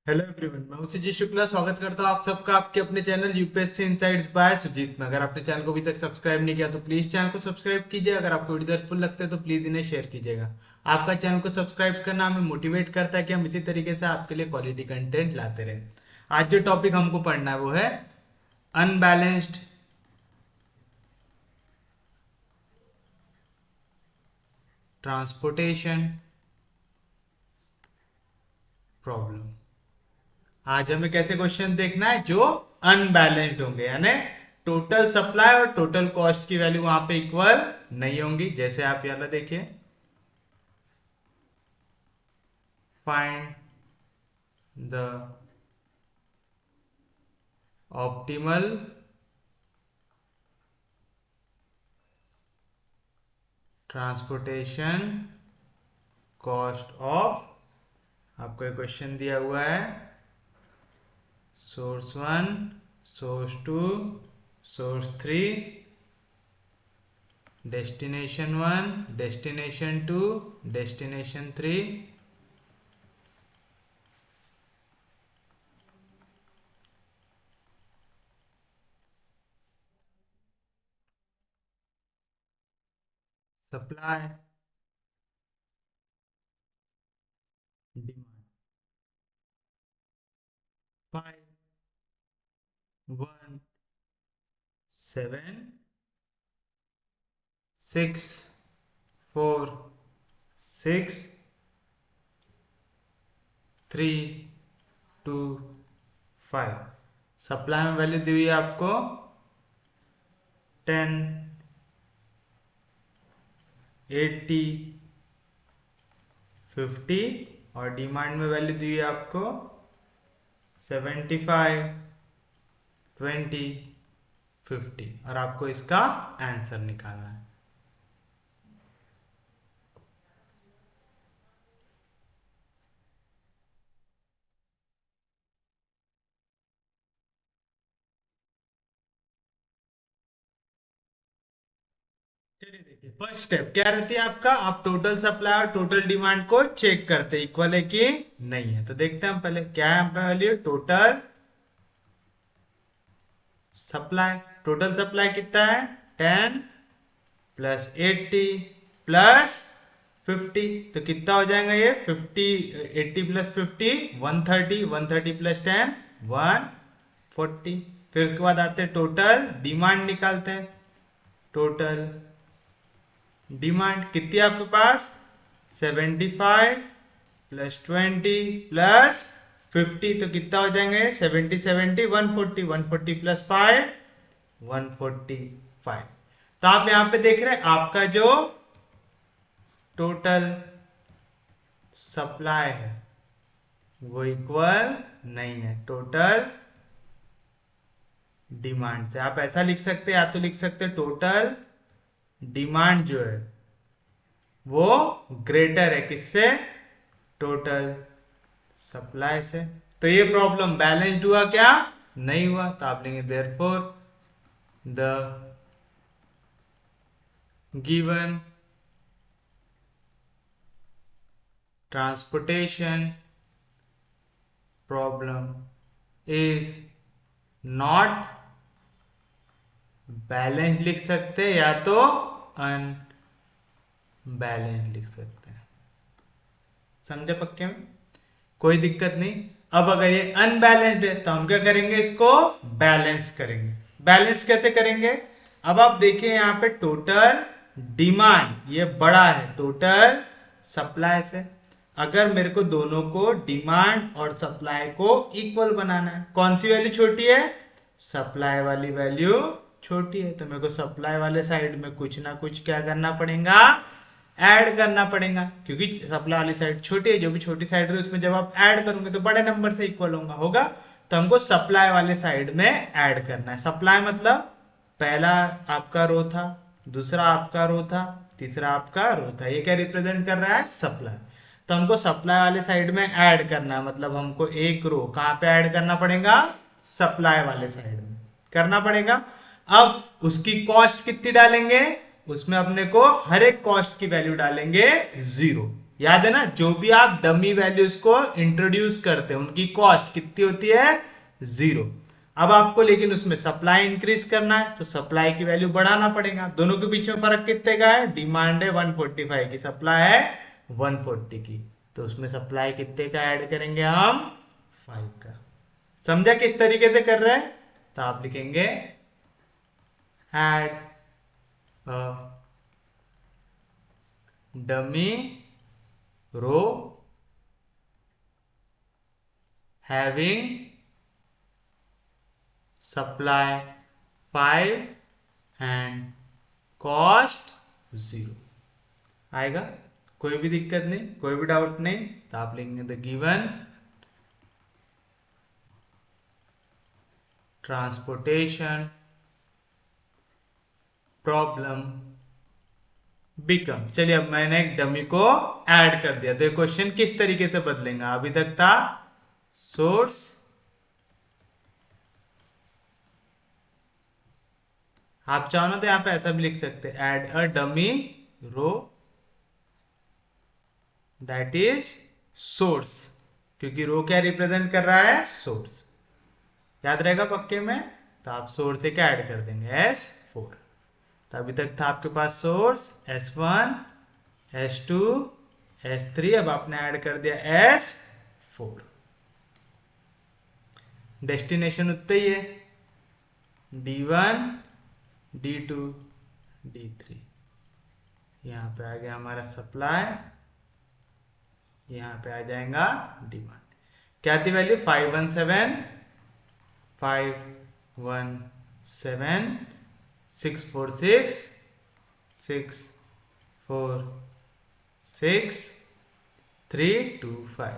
Hello everyone, मैं हूं सुजीत शुक्ला। स्वागत करता हूं आप सबका आपके अपने channel UPSC insights by Sujeet में। अगर आपने चैनल को अभी तक सब्सक्राइब नहीं किया तो प्लीज चैनल को सब्सक्राइब कीजिए। अगर आपको वीडियो हेल्पफुल लगते हैं तो प्लीज इन्हें शेयर कीजिएगा। आपका चैनल को सब्सक्राइब करना हमें मोटिवेट करता है कि हम इसी तरीके से आपके लिए क्वालिटी कंटेंट लाते रहे। आज जो टॉपिक हमको पढ़ना है वो है अनबैलेंस्ड ट्रांसपोर्टेशन प्रॉब्लम। आज हमें कैसे क्वेश्चन देखना है जो अनबैलेंस्ड होंगे, यानी टोटल सप्लाई और टोटल कॉस्ट की वैल्यू वहां पे इक्वल नहीं होंगी। जैसे आप यहाँ देखिए, find the optimal transportation cost of, आपको एक क्वेश्चन दिया हुआ है, source one, source two, source three, destination one, destination two, destination three, supply, demand, 5, 1, 7, 6, 4, 6, 3, 2, 5। Supply में वैल्यू दी हुई है आपको 10, 80, 50, और डिमांड में वैल्यू दी हुई है आपको 75, 20, 50, और आपको इसका आंसर निकालना है। चलिए देखिए, फर्स्ट स्टेप क्या रहती है आपका, आप टोटल सप्लाई और टोटल डिमांड को चेक करते हैं इक्वल है कि नहीं है। तो देखते हैं हम पहले क्या है आपका value, total supply. Total supply कितना है, 10 प्लस 80 प्लस 50, तो कितना हो जाएगा ये 50, 80 प्लस 50 130, 130 प्लस 10 140। फिर उसके बाद आते हैं टोटल डिमांड निकालते हैं। टोटल डिमांड कितनी है आपके पास, 75 प्लस 20 प्लस 50, तो कितना हो जाएंगे 70 70 140, 140 प्लस 5 145। तो आप यहां पे देख रहे हैं आपका जो टोटल सप्लाई है वो इक्वल नहीं है टोटल डिमांड से। आप ऐसा लिख सकते हैं, या तो लिख सकते हैं टोटल डिमांड जो है वो ग्रेटर है किससे, टोटल सप्लाई से। तो ये प्रॉब्लम बैलेंस्ड हुआ क्या, नहीं हुआ। तो आप लेंगे therefore the given transportation problem is not balanced लिख सकते हैं, या तो अनबैलेंस्ड लिख सकते हैं। समझे पक्के में, कोई दिक्कत नहीं। अब अगर ये अनबैलेंस्ड है तो हम क्या करेंगे, इसको बैलेंस करेंगे। बैलेंस कैसे करेंगे, अब आप देखिए यहाँ पे टोटल डिमांड ये बड़ा है टोटल सप्लाई से। अगर मेरे को दोनों को डिमांड और सप्लाई को इक्वल बनाना है, कौन सी वैल्यू छोटी है, सप्लाई वाली वैल्यू छोटी है, तो मेरे को सप्लाई वाले साइड में कुछ ना कुछ क्या करना पड़ेगा, ऐड करना पड़ेगा, क्योंकि सप्लाई वाली साइड छोटी है। जो भी छोटी साइड है उसमें जब आप ऐड करोगे तो बड़े नंबर से इक्वल होगा। तो हमको सप्लाई वाले साइड में ऐड करना है। सप्लाई मतलब पहला आपका रो था, दूसरा आपका रो था, तीसरा आपका रो था, ये क्या रिप्रेजेंट कर रहा है, सप्लाई। तो हमको सप्लाई वाले साइड में ऐड करना है, मतलब हमको एक रो कहाँ पे ऐड करना पड़ेगा, सप्लाई वाले साइड में करना पड़ेगा। अब उसकी कॉस्ट कितनी डालेंगे, उसमें अपने को हर एक कॉस्ट की वैल्यू डालेंगे 0। याद है ना, जो भी आप डमी वैल्यूज को इंट्रोड्यूस करते हैं उनकी कॉस्ट कितनी होती है, 0। अब आपको लेकिन उसमें सप्लाई इंक्रीज करना है तो सप्लाई की वैल्यू बढ़ाना पड़ेगा। दोनों के बीच में फर्क कितने का है, डिमांड है 145 की, सप्लाई है 140 की, तो उसमें सप्लाई कितने का ऐड करेंगे हम, 5 का। समझा किस तरीके से कर रहे हैं, तो आप लिखेंगे add dummy row having supply 5 and cost 0 आएगा। कोई भी दिक्कत नहीं, कोई भी डाउट नहीं, तो आप लिखेंगे the given transportation problem become. चलिए अब मैंने एक डमी को ऐड कर दिया, तो ये क्वेश्चन किस तरीके से बदलेंगे, अभी तक था सोर्स आप चाहो ना तो यहां पे ऐसा भी लिख सकते हैं, add a dummy row that is source, क्योंकि रो क्या रिप्रेजेंट कर रहा है, सोर्स। याद रहेगा पक्के में, तो आप सोर्स से क्या ऐड कर देंगे, S4। तो अभी तक था आपके पास सोर्स S1 S2 S3, अब आपने ऐड कर दिया S4। डेस्टिनेशन उतना ही है, D1 D2 D3। यहाँ पे आ गया हमारा सप्लाई, यहाँ पे आ जाएगा डिमांड। क्या थी वैल्यू, 517 646 646 325,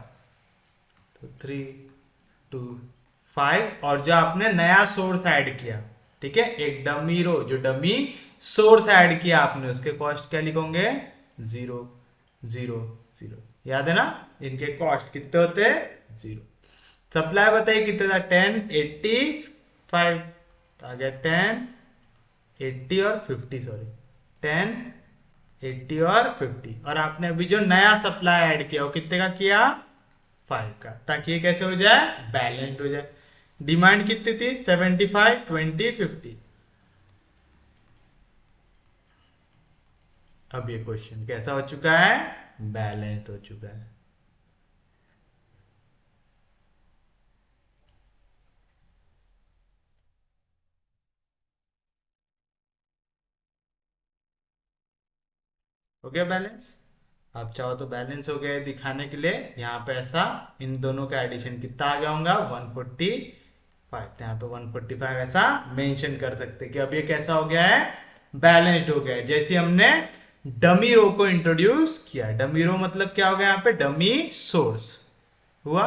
तो 325। और जो आपने नया सोर्स ऐड किया, ठीक है, एक डमी रो, जो डमी सोर्स ऐड किया आपने, उसके कॉस्ट क्या लिखोगे, 0 0 0। याद है ना, इनके कॉस्ट कितने होते हैं, 0। सप्लाई बताइए कितने था, 10 85, तो आ गया 10 80 और 50, सॉरी 10 80 और 50। और आपने अभी जो नया सप्लाई ऐड किया वो कितने का किया, 5 का, ताकि ये कैसे हो जाए, बैलेंस्ड हो जाए। डिमांड कितनी थी, 75 20 50। अब ये क्वेश्चन कैसा हो चुका है, बैलेंस्ड हो चुका है। हो गया बैलेंस। आप चाहो तो बैलेंस हो गया है दिखाने के लिए, यहाँ पे ऐसा इन दोनों का एडिशन कितना आ गया होगा, 145। तो यहाँ पे 145 ऐसा मेंशन कर सकते कि अब ये कैसा हो गया है, बैलेंस्ड हो गया है। जैसे हमने डमी रो को इंट्रोड्यूस किया, डमी रो मतलब क्या हो गया, यहाँ पे डमी सोर्स हुआ।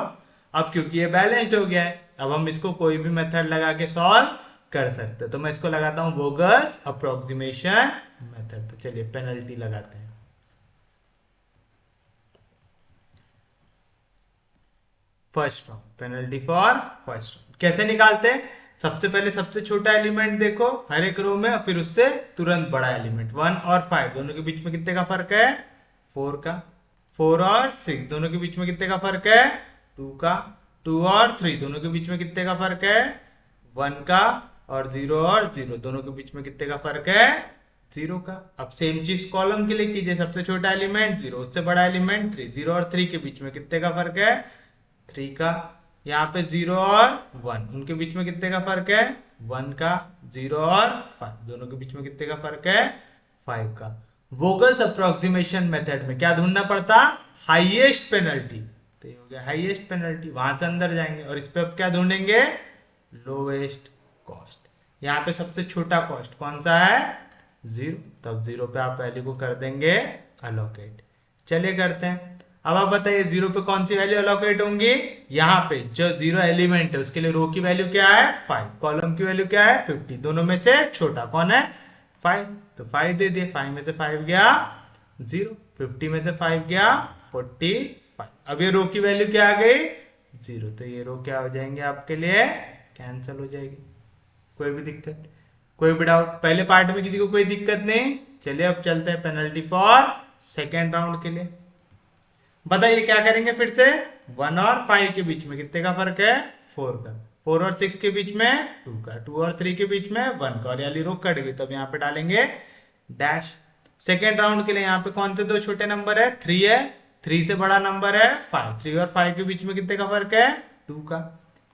अब क्योंकि ये बैलेंस्ड हो गया है, अब हम इसको कोई भी मेथड लगा के सॉल्व कर सकते हैं। तो मैं इसको लगाता हूं वोगल्स अप्रोक्सीमेशन मेथड। तो चलिए पेनल्टी लगाते हैं। First round, penalty for first round कैसे निकालते हैं, सबसे पहले सबसे छोटा एलिमेंट देखो हर एक रो में, फिर उससे तुरंत बड़ा एलिमेंट। 1 और 5 दोनों के बीच में कितने का फर्क है, 4 का। 4 और 6 दोनों के बीच में कितने का फर्क है, 2 का। 2 और 3 दोनों के बीच में कितने का फर्क है, 1 का। और 0 और 0 दोनों के बीच में कितने का फर्क है, 0 का। अब सेम चीज कॉलम के लिए कीजिए, सबसे छोटा एलिमेंट 0, उससे बड़ा एलिमेंट 3। 0 और 3 के बीच में कितने का फर्क है, 3 का। यहाँ पे 0 और 1 उनके बीच में कितने का फर्क है, 1 का। 0 और 5 दोनों के बीच में कितने का फर्क है, 5 का। वोगल्स अप्रोक्सीमेशन मेथड में क्या ढूंढना पड़ता, हाईएस्ट पेनल्टी। तो ये हो गया हाईएस्ट पेनल्टी, वहां से अंदर जाएंगे और इस पे अब क्या ढूंढेंगे, लोवेस्ट कॉस्ट। यहाँ पे सबसे छोटा कॉस्ट कौन सा है, 0। तब 0 पे आप वैल्यू को कर देंगे अलोकेट। चलिए करते हैं। अब आप बताइए 0 पे कौन सी वैल्यू अलोकेट होंगी, यहाँ पे जो 0 एलिमेंट है उसके लिए रो की वैल्यू क्या है, 5। कॉलम की वैल्यू क्या है, 50। दोनों में से छोटा कौन है, 5। तो 5 दे दिए, 5 में से 5 गया 0, 50 में से 5 गया 45। अब ये रो की वैल्यू क्या आ गई, 0। तो ये रो क्या हो जाएंगे आपके लिए, कैंसिल हो जाएगी। कोई भी दिक्कत, कोई भी डाउट, पहले पार्ट में किसी को कोई दिक्कत नहीं। चलिए अब चलते हैं पेनल्टी फॉर सेकेंड राउंड के लिए। बताइए क्या करेंगे फिर से। 1 और 5 के बीच में कितने का फर्क है, 4 का। 4 और 6 के बीच में 2 का। 2 और 3 के बीच में 1 का। और याली रो कट गई, तब यहाँ पे डालेंगे डैश। सेकेंड राउंड के लिए यहाँ पे कौन से दो छोटे नंबर है, 3 है। 3 से बड़ा नंबर है 5। 3 और 5 के बीच में कितने का फर्क है, 2 का।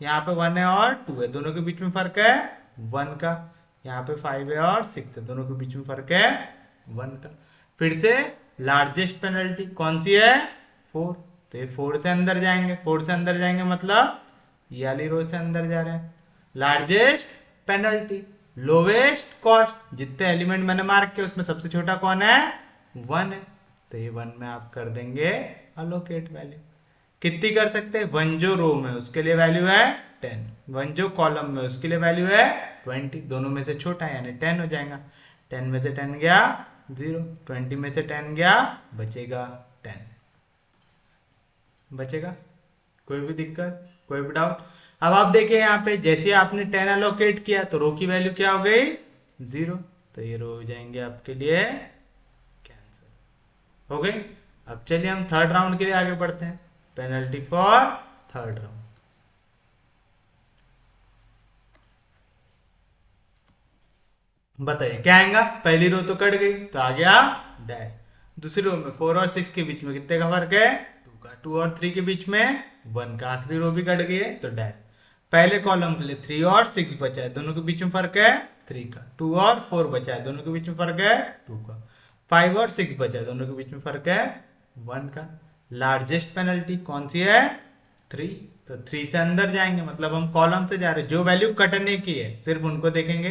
यहाँ पे 1 है और 2 है, दोनों के बीच में फर्क है 1 का। यहाँ पे 5 है और 6 है, दोनों के बीच में फर्क है 1 का। फिर से लार्जेस्ट पेनल्टी कौन सी है, 4। तो ये 4 से अंदर जाएंगे, 4 से अंदर जाएंगे मतलब ये वाली रो से अंदर जा रहे हैं। लार्जेस्ट पेनल्टी, लोवेस्ट कॉस्ट, जितने एलिमेंट मैंने मार्क किए उसमें सबसे छोटा कौन है, 1 है। तो ये 1 में आप कर देंगे अलोकेट वैल्यू। कितनी कर सकते हैं, 1 जो रो में उसके लिए वैल्यू है 10, 1 जो कॉलम में उसके लिए वैल्यू है 20। दोनों में से छोटा है यानी 10 हो जाएगा। 10 में से 10 गया 0, 20 में से 10 गया बचेगा 10। बचेगा। कोई भी दिक्कत, कोई भी डाउट। अब आप देखिए यहाँ पे जैसे आपने 10 एलोकेट किया तो रो की वैल्यू क्या हो गई, 0। तो ये रो हो जाएंगे आपके लिए कैंसिल। हो गई। अब चलिए हम थर्ड राउंड के लिए आगे बढ़ते हैं। Penalty for third round. बताइए क्या आएगा, पहली रो तो कट गई तो आ गया डैश। दूसरी रो में 4 और 6 के बीच में कितने का फर्क है, 2 का। 2 और 3 के बीच में 1 का। आखिरी रो भी कट गई है तो डैश। पहले कॉलम के लिए 3 और 6 बचा है, दोनों के बीच में फर्क है 3 का। 2 और 4 बचा है, दोनों के बीच में फर्क है 2 का। 5 और 6 बचा है, दोनों के बीच में फर्क है 1 का। लार्जेस्ट पेनल्टी कौन सी है, 3। तो 3 से अंदर जाएंगे मतलब हम कॉलम से जा रहे हैं, जो वैल्यू कटने की है सिर्फ उनको देखेंगे।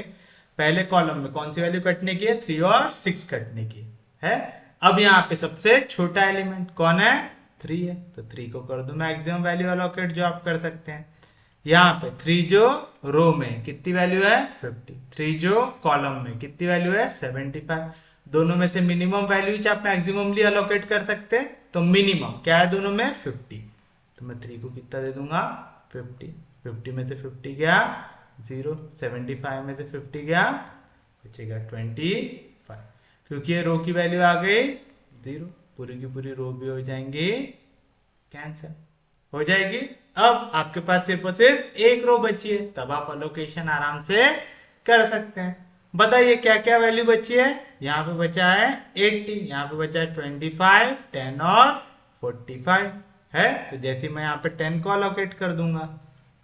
पहले कॉलम में कौन सी वैल्यू कटने की है, 3 और 6 कटने की है। अब यहाँ पे सबसे छोटा एलिमेंट कौन है, 3 है। तो 3 को कर दो मैक्सिमम वैल्यू अलोकेट जो आप कर सकते हैं। यहाँ पे 3 जो रो में कितनी वैल्यू है, 50। 3 जो कॉलम में कितनी वैल्यू है, 75। दोनों में से मिनिमम वैल्यू आप मैक्सिममली अलोकेट कर सकते हैं, तो मिनिमम क्या है दोनों में, 50। तो मैं 3 को कितना दे दूंगा, 50। 50 में से 50 गया 0, 75 में से 50 गया बचेगा 25। क्योंकि ये रो की वैल्यू आ गई 0, पूरी की पूरी रो भी हो जाएंगी कैंसिल, हो जाएगी। अब आपके पास सिर्फ और सिर्फ एक रो बची है, तब आप अलोकेशन आराम से कर सकते हैं। बताइए क्या क्या वैल्यू बची है। यहाँ पे बचा है 80, यहाँ पे बचा है 25, 10 और 45 है। तो जैसे मैं यहाँ पे 10 को अलोकेट कर दूंगा,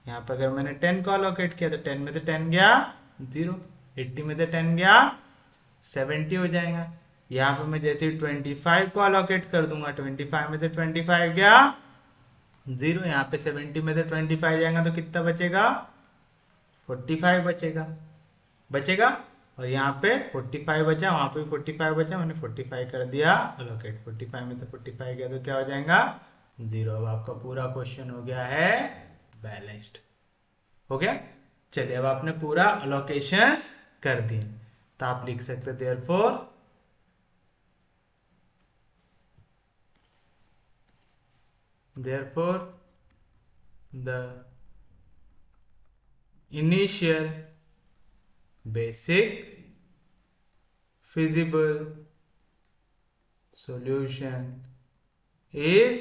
यहाँ पे अगर मैंने 10 को अलोकेट किया तो 10 में से 10 गया 0, 80 में से 10 गया 70 हो जाएगा। यहाँ पे मैं जैसे 25 को अलोकेट कर दूंगा, 25 में से 25 गया 0, यहाँ पे 70 में से 25 जाएगा तो कितना बचेगा, 45 बचेगा। बचेगा। और यहाँ पे 45 बचा, वहां पे 45 बचा, मैंने 45 कर दिया अलोकेट। 45 में से 45 गया तो क्या हो जाएगा, 0। अब आपका पूरा क्वेश्चन हो गया है बैलेंस्ड। हो गया। चलिए अब आपने पूरा अलोकेशंस कर दिए, तो आप लिख सकते therefore the initial basic feasible solution is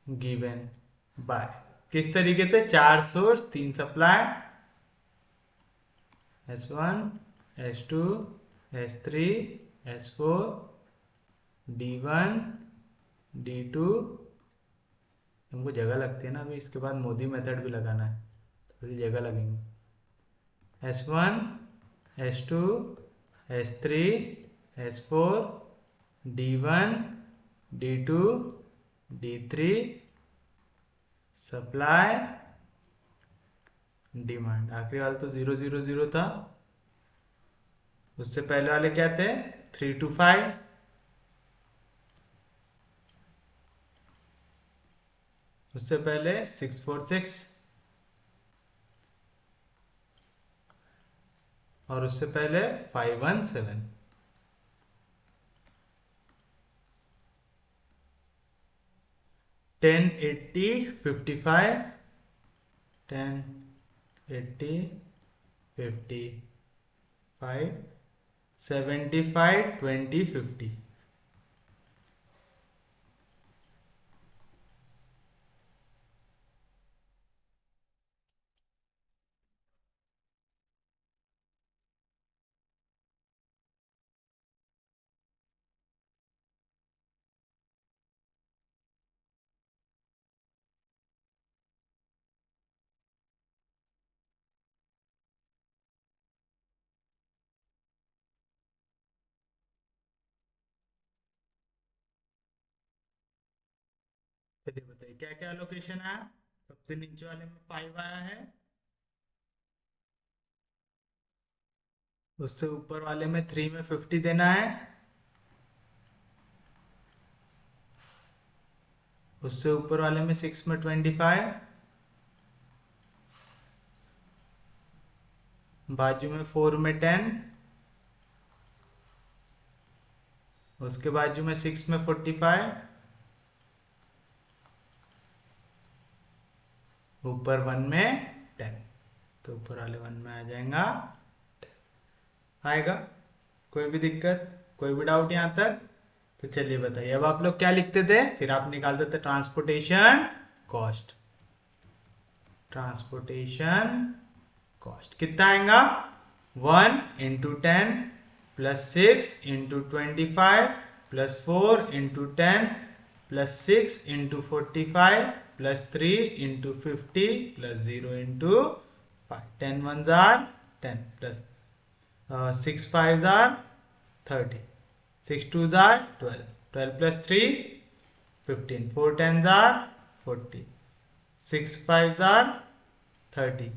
given by। किस तरीके से, 4 source 3 supply, S1 S2 S3 S4 D1 D2। हमको जगह लगती है ना, अभी इसके बाद मोदी मेथड भी लगाना है, थोड़ी जगह लगेंगे। S1 S2 S3 S4 D1 D2 D3 supply demand. आखिरी वाला तो 0 0 0 था, उससे पहले वाले क्या थे, 3 to 5, उससे पहले 6 4 6, और उससे पहले 5 1 7। 10 80 55, 10 80 55 75 20 50। चलिए बताइए क्या क्या एलोकेशन आया। सबसे नीचे वाले में 5 आया है, उससे ऊपर वाले में 3 में 50 देना है, उससे ऊपर वाले में 6 में 25, बाजू में 4 में 10, उसके बाजू में 6 में 45, ऊपर 1 में 10। तो ऊपर वाले 1 में आ जाएगा, आएगा। कोई भी दिक्कत, कोई भी डाउट यहाँ तक? तो चलिए बताइए, अब आप लोग क्या लिखते थे, फिर आप निकालते थे ट्रांसपोर्टेशन कॉस्ट। ट्रांसपोर्टेशन कॉस्ट कितना आएगा, 1 into 10 plus 6 into 25 plus 4 into 10 plus 6 into 45 plus 3 into 50 plus 0 into 5। 10 1 jar 10 plus 6 5 jar 30, 6 2 jar 12, 12 plus 3 15, 4 10 jar 40, 6 5 jar 30,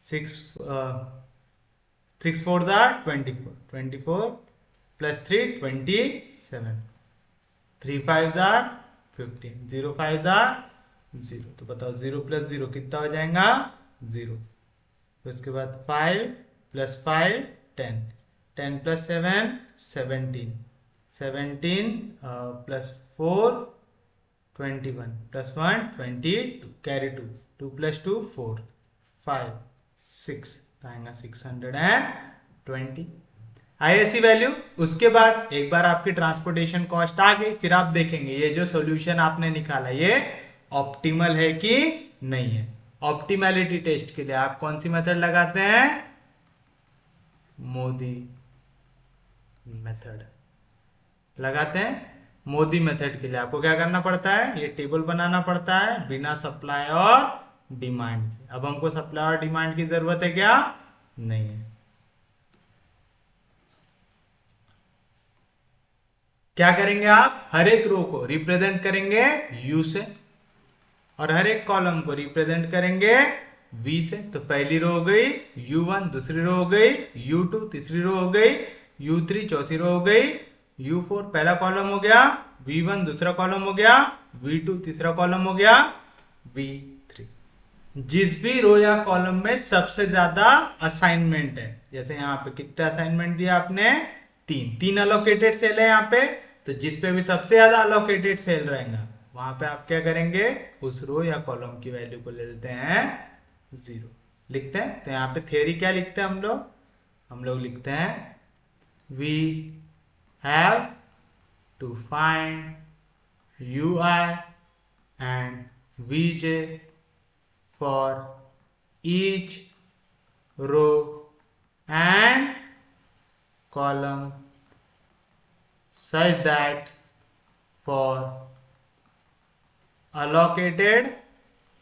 6 4 jar 24, 24 plus 3 27, 3 5 jar 15, 0 5 jar 0। तो बताओ 0 प्लस 0 कितना हो जाएगा, 0। फिर उसके बाद 5 plus 5 10, 10 plus 7 17, 17 plus 4 21 plus 1 22, carry 2, 2 plus 2 4 5 6, तो आएगा 620। आई ऐसी वैल्यू। उसके बाद एक बार आपकी ट्रांसपोर्टेशन कॉस्ट आ गई, फिर आप देखेंगे ये जो सॉल्यूशन आपने निकाला ये ऑप्टिमल है कि नहीं है। ऑप्टिमैलिटी टेस्ट के लिए आप कौन सी मेथड लगाते हैं, मोदी मेथड लगाते हैं। मोदी मेथड के लिए आपको क्या करना पड़ता है, ये टेबल बनाना पड़ता है बिना सप्लाई और डिमांड के। अब हमको सप्लाई और डिमांड की जरूरत है क्या, नहीं है। क्या करेंगे आप, हर एक रो को रिप्रेजेंट करेंगे U से और हर एक कॉलम को रिप्रेजेंट करेंगे V से। तो पहली रो हो गई U1, दूसरी रो हो गई U2, तीसरी रो हो गई U3, चौथी रो हो गई U4। पहला कॉलम हो गया V1, दूसरा कॉलम हो गया V2, तीसरा कॉलम हो गया V3। जिस भी रो या कॉलम में सबसे ज्यादा असाइनमेंट है, जैसे यहाँ पे कितना असाइनमेंट दिया आपने, 3 अलोकेटेड सेल है यहाँ पे, तो जिस पे भी सबसे ज्यादा अलोकेटेड सेल रहेगा वहां पे आप क्या करेंगे, उस रो या कॉलम की वैल्यू को ले लेते हैं 0, लिखते हैं। तो यहाँ पे थ्योरी क्या लिखते हैं हम लोग लिखते हैं we have to find UI and VJ for each row and column such that for allocated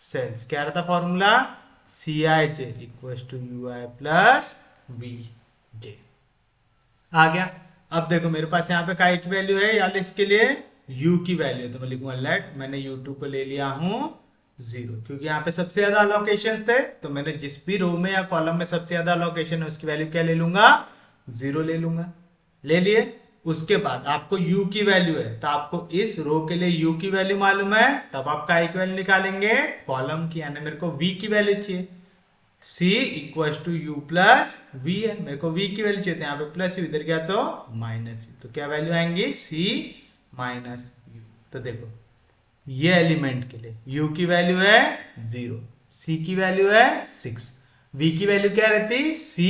cells क्या रहता formula, Cij equals to UI plus VJ। आ गया। अब देखो मेरे पास यहाँ पे काइट वैल्यू है या इसके लिए U की वैल्यू, तो मैं लिखूंगा लेट, मैंने U2 को ले लिया हूं 0, क्योंकि यहाँ पे सबसे ज्यादा अलोकेशन थे, तो मैंने जिस भी रो में या कॉलम में सबसे ज्यादा अलोकेशन है उसकी वैल्यू क्या ले लूंगा, 0 ले लूंगा। ले लिए। उसके बाद आपको U की वैल्यू है, तो आपको इस रो के लिए U की वैल्यू मालूम है, तब आप काय की वैल्यू निकालेंगे, कॉलम की, यानी मेरे को V की वैल्यू चाहिए। C equal to U plus V है, मेरे को V की वैल्यू चाहिए, यहाँ पे प्लस U, इधर गया तो माइनस U, तो क्या वैल्यू आएंगी, C माइनस U। तो देखो ये एलिमेंट के लिए U की वैल्यू है 0, C की वैल्यू है 6, V की वैल्यू क्या रहती, C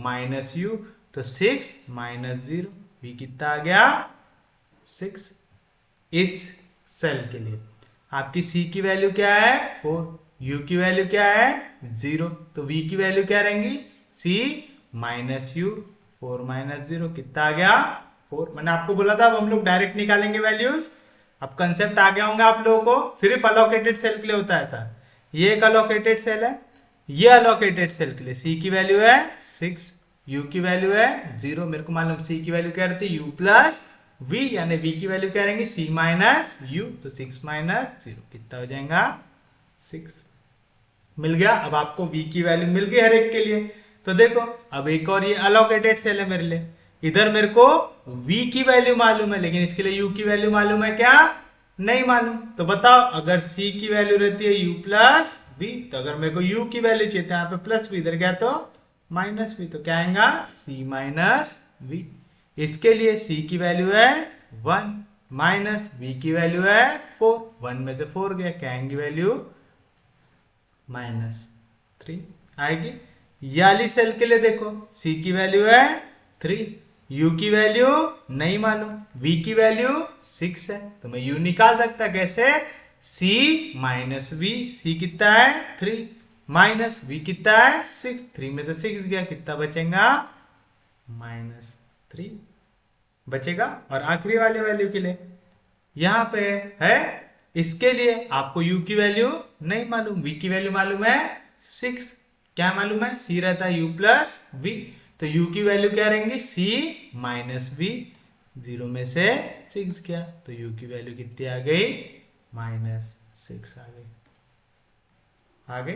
माइनस U, तो 6 माइनस 0, V कितना आ गया 6। इस सेल के लिए आपकी C की वैल्यू क्या है 4, U की वैल्यू क्या है 0, तो V की वैल्यू क्या रहेंगी, C माइनस U, 4 माइनस 0 कितना आ गया 4। मैंने आपको बोला था अब हम लोग डायरेक्ट निकालेंगे वैल्यूज। अब कंसेप्ट आ गया होंगे आप लोगों को, सिर्फ अलोकेटेड सेल के लिए होता है ऐसा। ये एक अलोकेटेड सेल है, ये अलोकेटेड सेल के लिए C की वैल्यू है 6, U की वैल्यू है 0, मेरे को मालूम C की वैल्यू क्या रहती है U प्लस v यानी v की वैल्यू क्या रहेंगी c माइनस u, तो 6 माइनस 0 कितना हो जाएगा 6 मिल गया। अब आपको v की वैल्यू मिल गई हर एक के लिए। तो देखो अब एक और ये अलोकेटेड सेल है मेरे लिए, इधर मेरे को v की वैल्यू मालूम है लेकिन इसके लिए u की वैल्यू मालूम है क्या नहीं मालूम। तो बताओ अगर c की वैल्यू रहती है u प्लस v, तो अगर मेरे को u की वैल्यू चाहिए यहाँ पे प्लस v, इधर गया तो माइनस v, तो क्या आएगा c माइनस v। इसके लिए c की वैल्यू है 1 माइनस v की वैल्यू है 4, 1 में से 4 गया, क्या आएंगी वैल्यू -3 आएगी। ये वाली सेल के लिए देखो c की वैल्यू है 3, u की वैल्यू नहीं मालूम, v की वैल्यू 6 है, तो मैं u निकाल सकता कैसे c माइनस v, c कितना है 3 माइनस v कितना है 6, 3 में से 6 गया कितना बचेगा -3 बचेगा। और आखिरी वाले वैल्यू के लिए यहां पे है, इसके लिए आपको u की वैल्यू नहीं मालूम, v की वैल्यू मालूम है 6, क्या मालूम है c रहता है u प्लस v, तो u की वैल्यू क्या रहेंगी c माइनस v, 0 में से 6 गया तो u की वैल्यू कितनी आ गई -6 आ गई।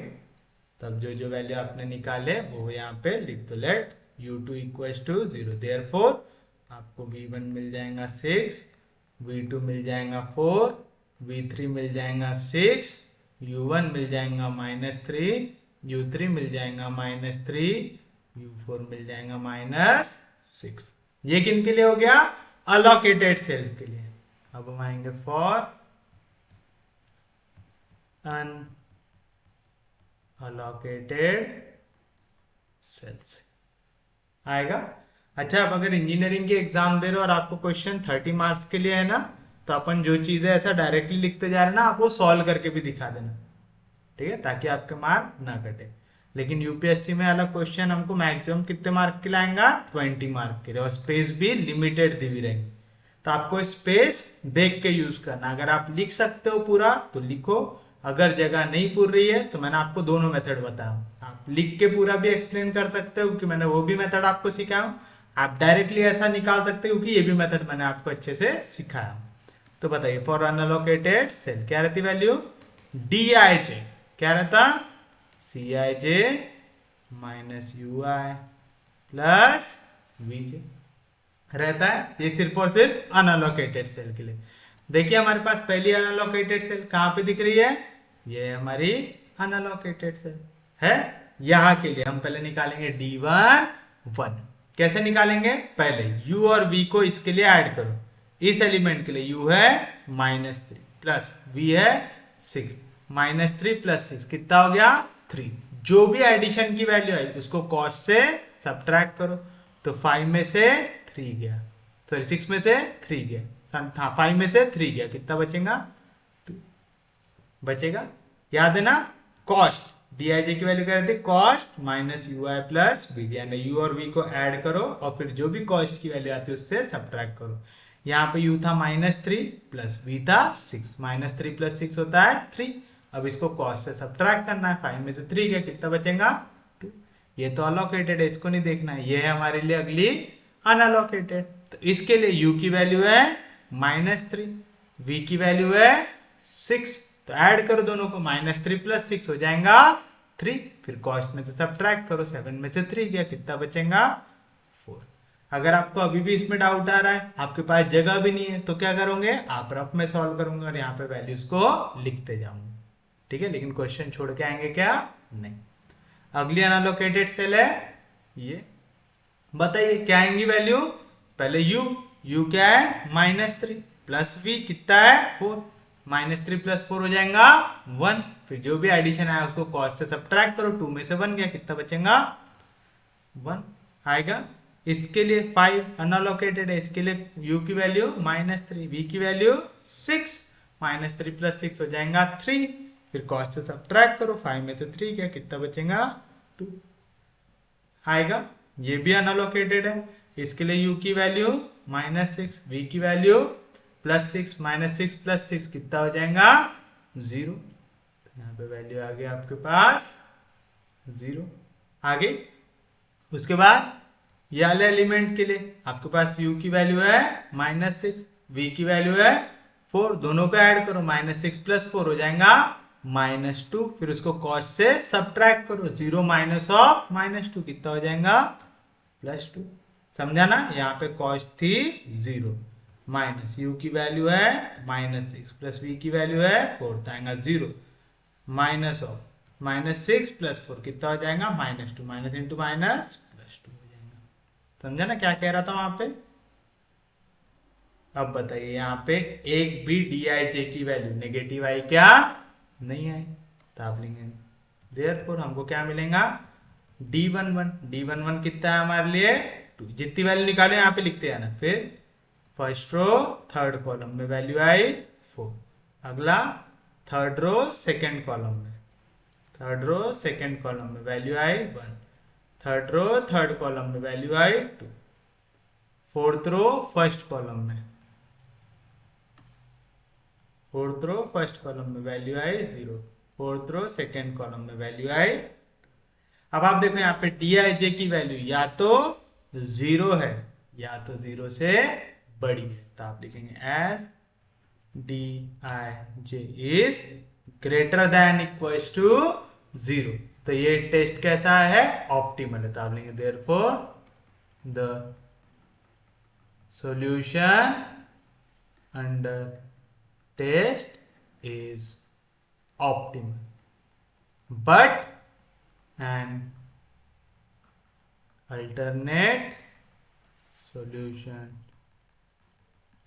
तब जो जो वैल्यू आपने निकाले वो यहाँ पे लिख दो, late u2 equal to 0, therefore आपको v1 मिल जाएगा 6, v2 मिल जाएगा 4, v3 मिल जाएगा 6, u1 मिल जाएगा -3, u3 मिल जाएगा -3, u4 मिल जाएगा -6। ये किन के लिए हो गया अलोकेटेड सेल्स के लिए। अब हम आएंगे फॉर अनअलोकेटेड सेल्स आएगा। अच्छा अब अगर इंजीनियरिंग के एग्जाम दे रहे हो और आपको क्वेश्चन 30 मार्क्स के लिए है ना, तो अपन जो चीजें ऐसा डायरेक्टली लिखते जा रहे हैं ना, आप वो सॉल्व करके भी दिखा देना, ठीक है, ताकि आपके मार्क ना कटे। लेकिन यूपीएससी में अलग क्वेश्चन हमको मैक्सिमम कितने मार्क के लाएंगा 20 मार्क के लिए, और स्पेस भी लिमिटेड दी हुई रहेंगी, तो आपको स्पेस देख के यूज करना। अगर आप लिख सकते हो पूरा तो लिखो, अगर जगह नहीं पूर रही है तो मैंने आपको दोनों मेथड बताया, आप लिख के पूरा भी एक्सप्लेन कर सकते हो क्योंकि मैंने वो भी मेथड आपको सिखाया हूं, आप डायरेक्टली ऐसा निकाल सकते हो क्योंकि ये भी मेथड मैंने आपको अच्छे से सिखाया। तो बताइए फॉर अनअलोकेटेड सेल क्या रहती वैल्यू dij, क्या रहता cij minus ui plus vj रहता है। ये सिर्फ और सिर्फ अनअलोकेटेड सेल के लिए। देखिए हमारे पास पहली अनअलोकेटेड सेल कहां पे दिख रही है, ये हमारी अनअलोकेटेड सेल है। यहां के लिए हम पहले निकालेंगे d1 कैसे निकालेंगे, पहले u और v को इसके लिए ऐड करो, इस एलिमेंट के लिए u है -3 प्लस v है 6, -3 प्लस 6 कितना हो गया 3, जो भी एडिशन की वैल्यू आई उसको कॉस से सब्ट्रैक्ट करो, तो 5 में से 3 गया, सॉरी 6 में से 3 गया, 5 में से 3 गया, कितना बचेगा 2 बचेगा। याद है ना कॉस्ट dij की वैल्यू क्या रहती है cost minus ui plus vj, यानी u और v को ऐड करो और फिर जो भी कॉस्ट की वैल्यू आती है उससे सब्ट्रैक्ट करो। यहाँ पे u था -3 प्लस v था 6, -3 प्लस 6 होता है 3, अब इसको कॉस्ट से सब्ट्रैक्ट करना है, 5 में से 3 गया कितना बचेगा 2। ये तो अलोकेटेड है, इसको नहीं देखना है, ये है हमारे लिए अगली अनअलोकेटेड। तो इसके लिए u की वैल्यू है -3, v की वैल्यू है 6, तो ऐड करो दोनों को, -3 प्लस 6 हो जाएगा 3, फिर कॉस्ट में से सब्ट्रैक्ट करो, 7 में से 3 गया कितना बचेगा 4। अगर आपको अभी भी इसमें डाउट आ रहा है, आपके पास जगह भी नहीं है, तो क्या करोगे आप रफ में सॉल्व करोगे और यहाँ पे वैल्यूज को लिखते जाऊंगे, ठीक है, लेकिन क्वेश्चन छोड़ के आएंगे क्या नहीं। अगली अनअलोकेटेड सेल है ये, बताइए क्या आएंगी वैल्यू, पहले u क्या है -3 प्लस v कितना है 4, -3 प्लस 4 हो जाएगा 1, फिर जो भी एडिशन आया उसको कॉस्ट से सब्ट्रैक्ट करो, 2 में से 1 गया कितना बचेगा 1 आएगा। इसके लिए 5 अनअलोकेटेड है, इसके लिए u की वैल्यू -3, v की वैल्यू 6, -3 प्लस 6 हो जाएगा 3, फिर कॉस्ट से सब्ट्रैक्ट करो, 5 में से 3 गया कितना बचेगा 2 आएगा। ये भी अनअलोकेटेड है, इसके लिए u की वैल्यू -6, v की वैल्यू +6, -6 प्लस 6 कितना हो जाएगा 0, तो यहाँ पे वैल्यू आ गई आपके पास 0 आ गई। उसके बाद ये वाले एलिमेंट के लिए आपके पास u की वैल्यू है -6, v की वैल्यू है 4, दोनों को ऐड करो, -6 + 4 हो जाएगा -2, फिर उसको cos से सब्ट्रैक्ट करो, 0 माइनस ऑफ -2 कितना हो जाएगा +2। समझा ना, यहाँ पे cos थी 0, माइनस u की वैल्यू है -6 प्लस v की वैल्यू है 4, तो आएगा 0 माइनस ऑफ -6 + 4 कितना हो जाएगा -2, माइनस इंटू माइनस +2 हो जाएगा। समझा ना क्या कह रहा था वहां पे। अब बताइए यहाँ पे एक भी dij की वैल्यू नेगेटिव आई क्या, नहीं आई, तो आप लिखेंगे देयरफॉर हमको क्या मिलेगा d11 कितना है हमारे लिए 2, जितनी वैल्यू निकाले यहाँ पे लिखते हैं ना, फिर फर्स्ट रो थर्ड कॉलम में वैल्यू आई 4, अगला थर्ड रो सेकंड कॉलम में, थर्ड रो सेकंड कॉलम में वैल्यू आई 1, थर्ड रो थर्ड कॉलम में वैल्यू आई 2, फोर्थ रो फर्स्ट कॉलम में, फोर्थ रो फर्स्ट कॉलम में वैल्यू आई 0, फोर्थ रो सेकंड कॉलम में value आई। अब आप देखो यहाँ पे dij की वैल्यू या तो 0 है या तो 0 से बड़ी है, तो आप लिखेंगे as dij is greater than equals to 0, तो ये टेस्ट कैसा है ऑप्टिमल है, तो आप लिखेंगे therefore the solution under test is optimal but an alternate solution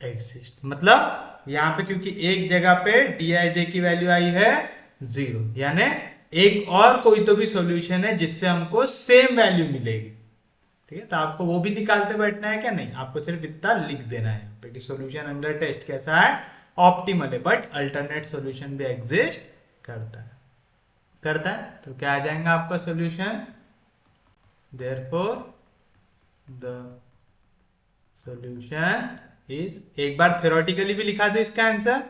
exist. मतलब यहाँ पे क्योंकि एक जगह पे dij की वैल्यू आई है 0, यानी एक और कोई तो भी सॉल्यूशन है जिससे हमको सेम वैल्यू मिलेगी। ठीक है, तो आपको वो भी निकालते बैठना है क्या, नहीं, आपको सिर्फ इतना लिख देना है यहाँ पे कि सॉल्यूशन अंडर टेस्ट कैसा है ऑप्टिमल है बट अल्टरनेट सॉल्यूशन भी एग्जिस्ट करता है, तो क्या आ जाएगा आपका solution, therefore the solution is, एक बार थ्योरेटिकली भी लिखा दो इसका आंसर,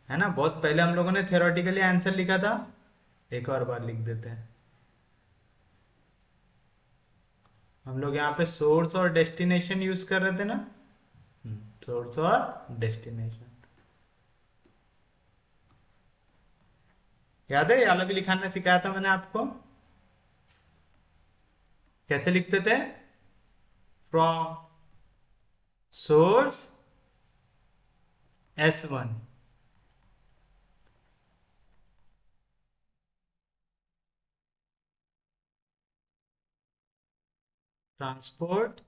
है ना, बहुत पहले हम लोगों ने थ्योरेटिकली आंसर लिखा था, एक और बार लिख देते हैं। हम लोग यहाँ पे सोर्स और डेस्टिनेशन यूज कर रहे थे ना, सोर्स और डेस्टिनेशन याद है, ये वाला भी लिखाना सिखाया था मैंने आपको, कैसे लिखते थे, फ्रॉम सोर्स S1 ट्रांसपोर्ट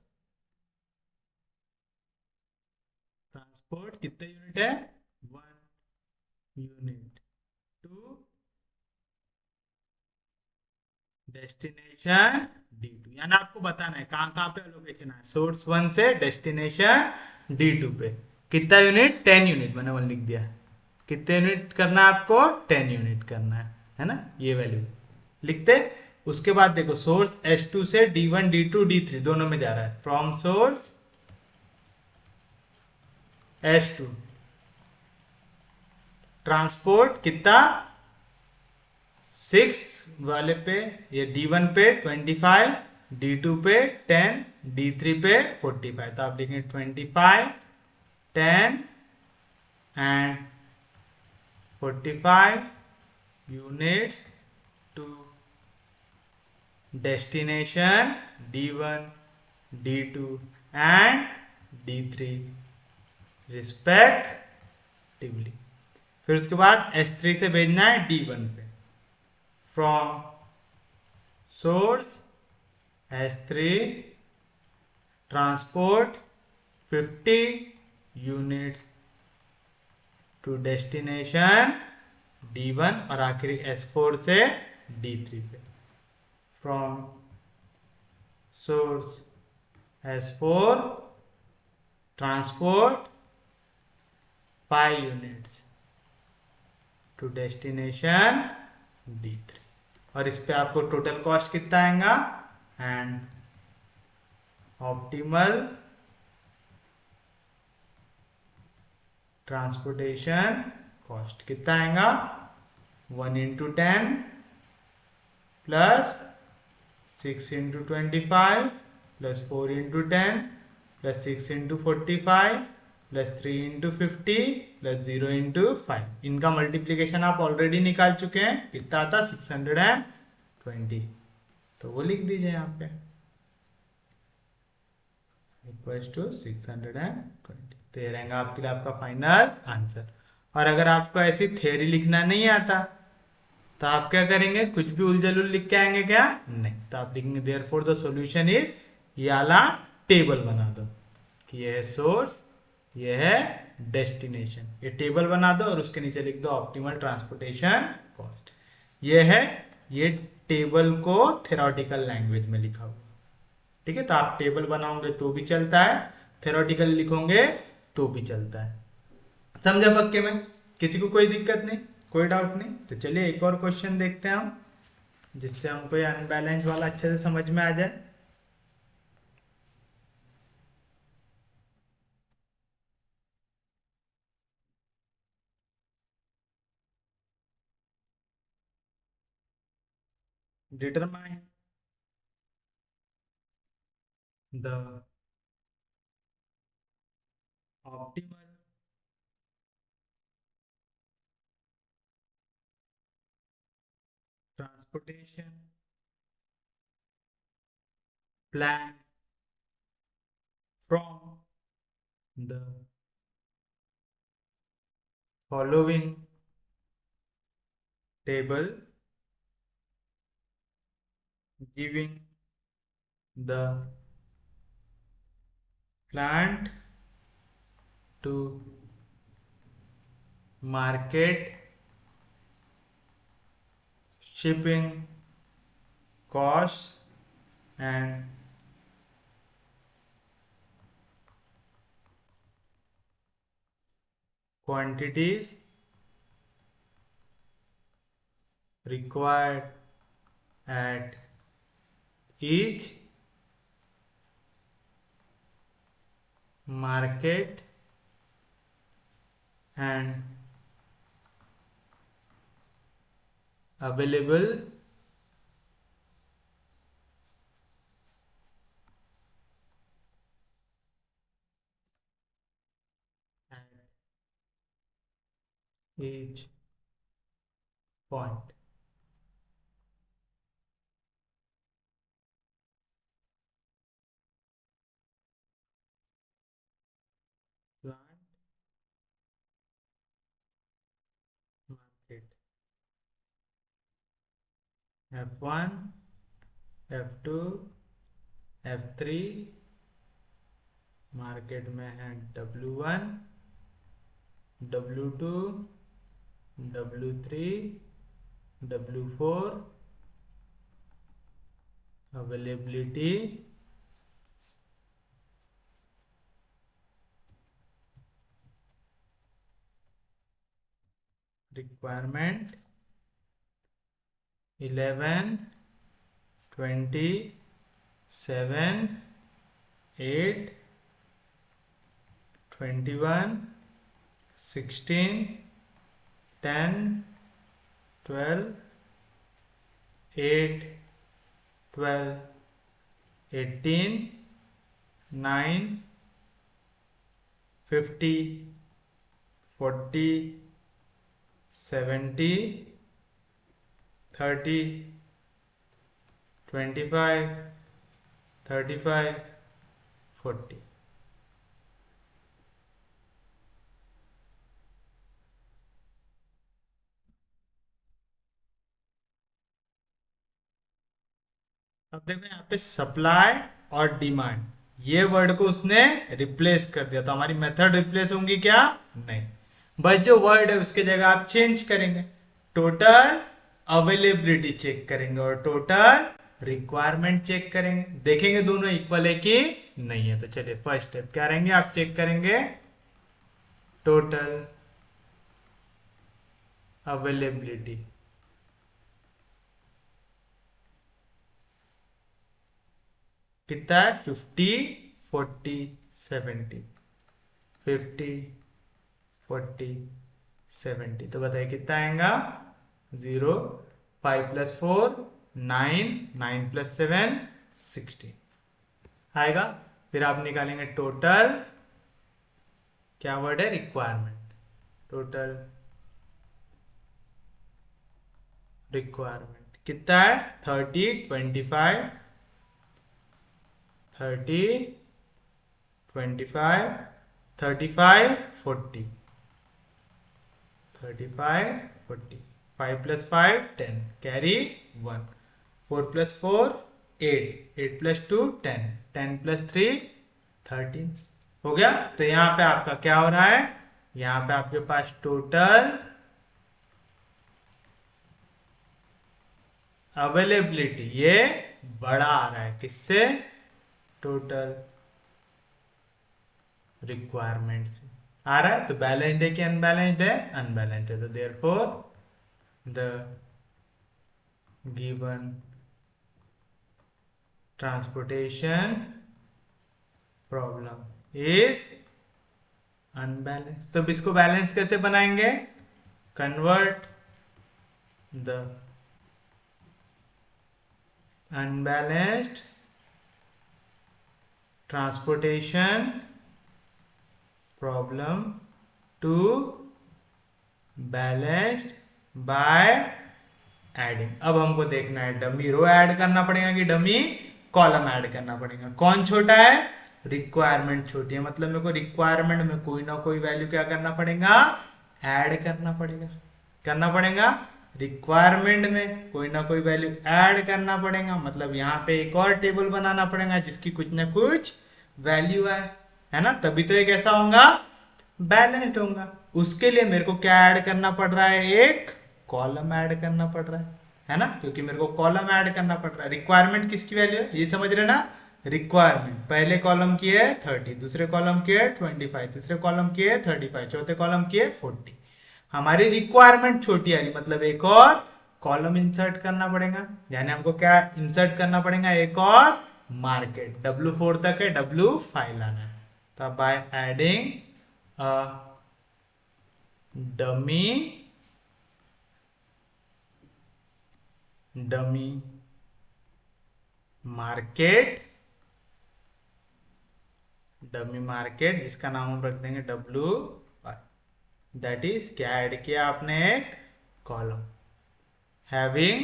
कितने यूनिट है 1 यूनिट टू डेस्टिनेशन D2, यानी आपको बताना है कहाँ कहाँ पे अलोकेशन है, सोर्स 1 से डेस्टिनेशन D2 पे कितना यूनिट 10 यूनिट, मैंने 1 लिख दिया, कितने यूनिट करना है आपको 10 यूनिट करना है ना, ये वैल्यू लिखते। उसके बाद देखो सोर्स S2 से D1 D2 D3 दोनों में जा रहा है, फ्रॉम सोर्स S2 ट्रांसपोर्ट कितना 6 वाले पे, ये D1 पे 25, D2 पे 10, D3 पे 45, तो आप लिखेंगे 25 10 and 45 units to destination D1 D2 and D3 respectively. फिर उसके बाद S3 से भेजना है D1 पे, from source S3 transport 50 units to destination D1 और आखिरी S4 से D3 पे, from source S4 transport 5 units to destination D3, और इस पे आपको टोटल कॉस्ट कितना आएगा एंड ऑप्टिमल ट्रांसपोर्टेशन कॉस्ट कितना आएगा 1 × 10 plus 6 × 25 plus 4 into 10 plus 6 into 45 plus 3 into 50 plus 0 into 5। इनका मल्टीप्लीकेशन आप ऑलरेडी निकाल चुके हैं, कितना आता 620। तो वो लिख दीजिए यहाँ पे इक्वल्स टू 620। तो ये रहेगा आपके लिए आपका फाइनल आंसर। और अगर आपको ऐसी थ्योरी लिखना नहीं आता तो आप क्या करेंगे, कुछ भी उलझल लिख के आएंगे क्या, नहीं, तो आप लिखेंगे देयरफॉर द सॉल्यूशन इज, ये वाला टेबल बना दो कि ये है सोर्स, ये है डेस्टिनेशन, ये टेबल बना दो और उसके नीचे लिख दो ऑप्टिमल ट्रांसपोर्टेशन कॉस्ट। ये है, ये टेबल को थेरोटिकल लैंग्वेज में लिखा हुआ, ठीक है। तो आप टेबल बनाओगे तो भी चलता है, थेरोटिकल लिखोगे तो भी चलता है। समझा पक्के में, किसी को कोई दिक्कत नहीं, कोई डाउट नहीं। तो चलिए एक और क्वेश्चन देखते हैं हम, जिससे हमको ये अनबैलेंस वाला अच्छे से समझ में आ जाए। Determine the optimal transportation plan from the following table giving the plant to market shipping costs and quantities required at each market and available at each point। Plant market F1 F2 F3 market में है W1 W2 W3 W4 availability requirement 11 20 7 8 21 16 10 12 8 12 18 9 50 40 70 30 25 35 40। अब देखो यहाँ पे supply और demand, ये word को उसने रिप्लेस कर दिया, तो हमारी मेथड रिप्लेस होंगी क्या, नहीं, बस जो वर्ड है उसके जगह आप चेंज करेंगे, टोटल अवेलेबिलिटी चेक करेंगे और टोटल रिक्वायरमेंट चेक करेंगे, देखेंगे दोनों इक्वल है कि नहीं है। तो चलिए फर्स्ट स्टेप क्या रहेंगे, आप चेक करेंगे टोटल अवेलेबिलिटी कितना है, 50 40 70 50 40 70। तो बताइए कितना आएगा, 0 5 + 4 9 9 + 7 16। आएगा। फिर आप निकालेंगे टोटल, क्या वर्ड है, रिक्वायरमेंट, टोटल रिक्वायरमेंट कितना है, 30, 25, 30, 25, 35, 40, 35, 40, 5 plus 5, 10, carry 1, 4 plus 4, 8, 8 plus 2, 10, 10 plus 3, 13 हो गया। तो यहाँ पे आपका क्या हो रहा है, यहाँ पे आपके पास टोटल अवेलेबिलिटी ये बड़ा आ रहा है, किससे, टोटल रिक्वायरमेंट से आ रहा है। तो बैलेंस्ड है कि अनबैलेंस्ड है, अनबैलेंस्ड है। तो therefore the given transportation problem is unbalanced. तो इसको बैलेंस कैसे बनाएंगे, convert the unbalanced transportation problem to balanced by adding. अब हमको देखना है डमी रो ऐड करना पड़ेगा कि डमी कॉलम ऐड करना पड़ेगा। कौन छोटा है, रिक्वायरमेंट छोटी है, मतलब मेरे को रिक्वायरमेंट में कोई ना कोई वैल्यू क्या करना पड़ेगा, ऐड करना पड़ेगा, करना पड़ेगा। रिक्वायरमेंट में कोई ना कोई वैल्यू ऐड करना पड़ेगा, मतलब यहाँ पे एक और टेबल बनाना पड़ेगा जिसकी कुछ ना कुछ वैल्यू है ना, तभी तो ये कैसा होगा, बैलेंस्ड होगा। उसके लिए मेरे को क्या ऐड करना पड़ रहा है, एक कॉलम ऐड करना पड़ रहा है ना, क्योंकि मेरे को कॉलम ऐड करना पड़ रहा है। रिक्वायरमेंट किसकी वैल्यू है, ये समझ रहे ना, रिक्वायरमेंट पहले कॉलम की है 30, दूसरे कॉलम की है 25, तीसरे कॉलम की है 35, चौथे कॉलम की है 40। हमारी रिक्वायरमेंट छोटी आ रही, मतलब एक और कॉलम इंसर्ट करना पड़ेगा, यानी हमको क्या इंसर्ट करना पड़ेगा, एक और मार्केट। W4 तक है, W5 लाना है। तो by adding dummy market, dummy market जिसका नाम हम रख देंगे W5, दैट इज क्या ऐड किया आपने, एक कॉलम हैविंग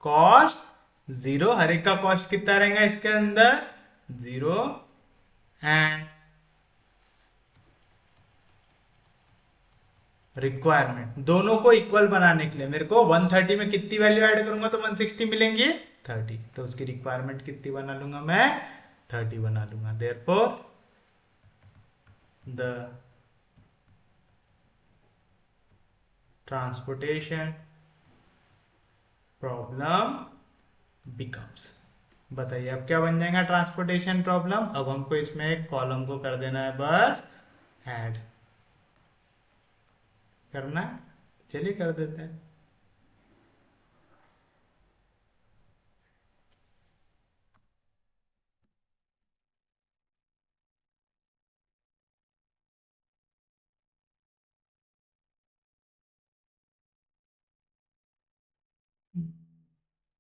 कॉस्ट 0, हर एक का कॉस्ट कितना रहेगा इसके अंदर 0, एंड रिक्वायरमेंट, दोनों को इक्वल बनाने के लिए मेरे को 130 में कितनी वैल्यू ऐड करूंगा तो 160 मिलेंगी 30, तो उसकी रिक्वायरमेंट कितनी बना लूंगा मैं, 30 बना लूंगा। Therefore the transportation problem becomes, बताइए अब क्या बन जाएगा ट्रांसपोर्टेशन प्रॉब्लम। अब हमको इसमें एक कॉलम को कर देना है बस ऐड करना है, चलिए कर देते हैं।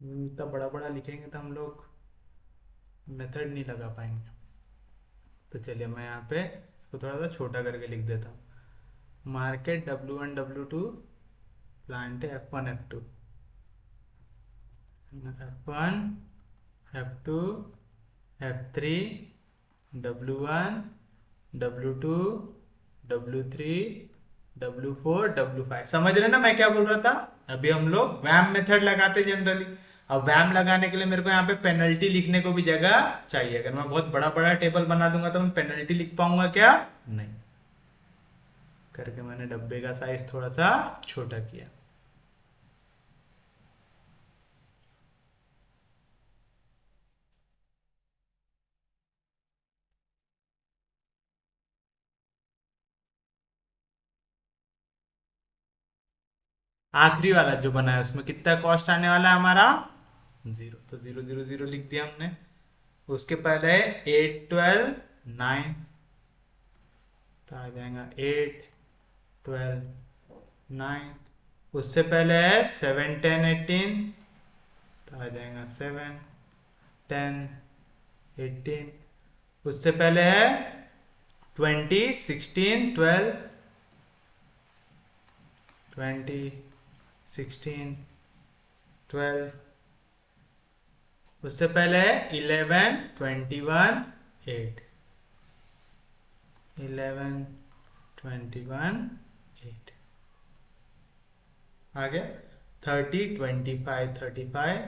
इतना बड़ा बड़ा लिखेंगे तो हम लोग मेथड नहीं लगा पाएंगे, तो चलिए मैं यहाँ पे इसको थोड़ा सा छोटा करके लिख देता हूँ। मार्केट W1 W2, प्लांट है F1 F2, F1 F2 F3, W1 W2 W3 W4 W5, समझ रहे ना मैं क्या बोल रहा था। अभी हम लोग वैम मेथड लगाते जनरली, अब वैम लगाने के लिए मेरे को यहाँ पे पेनल्टी लिखने को भी जगह चाहिए। अगर मैं बहुत बड़ा बड़ा टेबल बना दूंगा तो मैं पेनल्टी लिख पाऊंगा क्या, नहीं, करके मैंने डब्बे का साइज थोड़ा सा छोटा किया। आखिरी वाला जो बना है उसमें कितना कॉस्ट आने वाला है हमारा 0, तो 0 0 0 लिख दिया हमने। उसके पहले 8 12 9, तो आ जाएगा 8 12 9। उससे पहले है 7 10 18, तो आ जाएगा 7 10 18, उससे पहले है 20, 16, 12, 20, 16, 12, उससे पहले है 11, 21, 8, 11, 21, 8, आगे 30, 25, 35,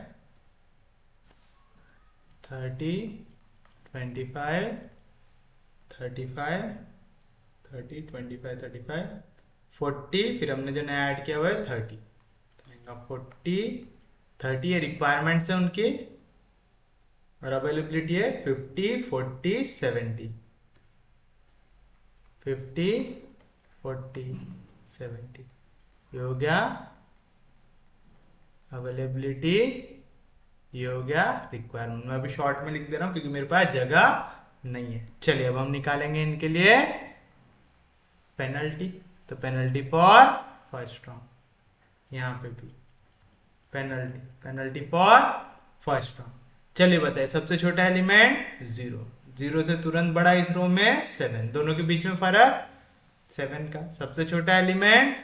30, 25, 35, 30, 25, 35, 40, फिर हमने जो नया ऐड किया हुआ है 30, 40, 30 ये रिक्वायरमेंट्स है उनकी, और अवेलेबिलिटी है 50, 40, 70, 50, 40, 70, ये हो गया अवेलेबिलिटी, ये हो गया रिक्वायरमेंट। मैं अभी शॉर्ट में लिख दे रहा हूं क्योंकि मेरे पास जगह नहीं है। चलिए अब हम निकालेंगे इनके लिए पेनल्टी। तो पेनल्टी फॉर फर्स्ट राउंड, यहाँ पे भी penalty, penalty for first round. चलिए बताइए, सबसे छोटा एलिमेंट 0, 0 से तुरंत बड़ा इस रो में 7, दोनों के बीच में फर्क 7 का। सबसे छोटा एलिमेंट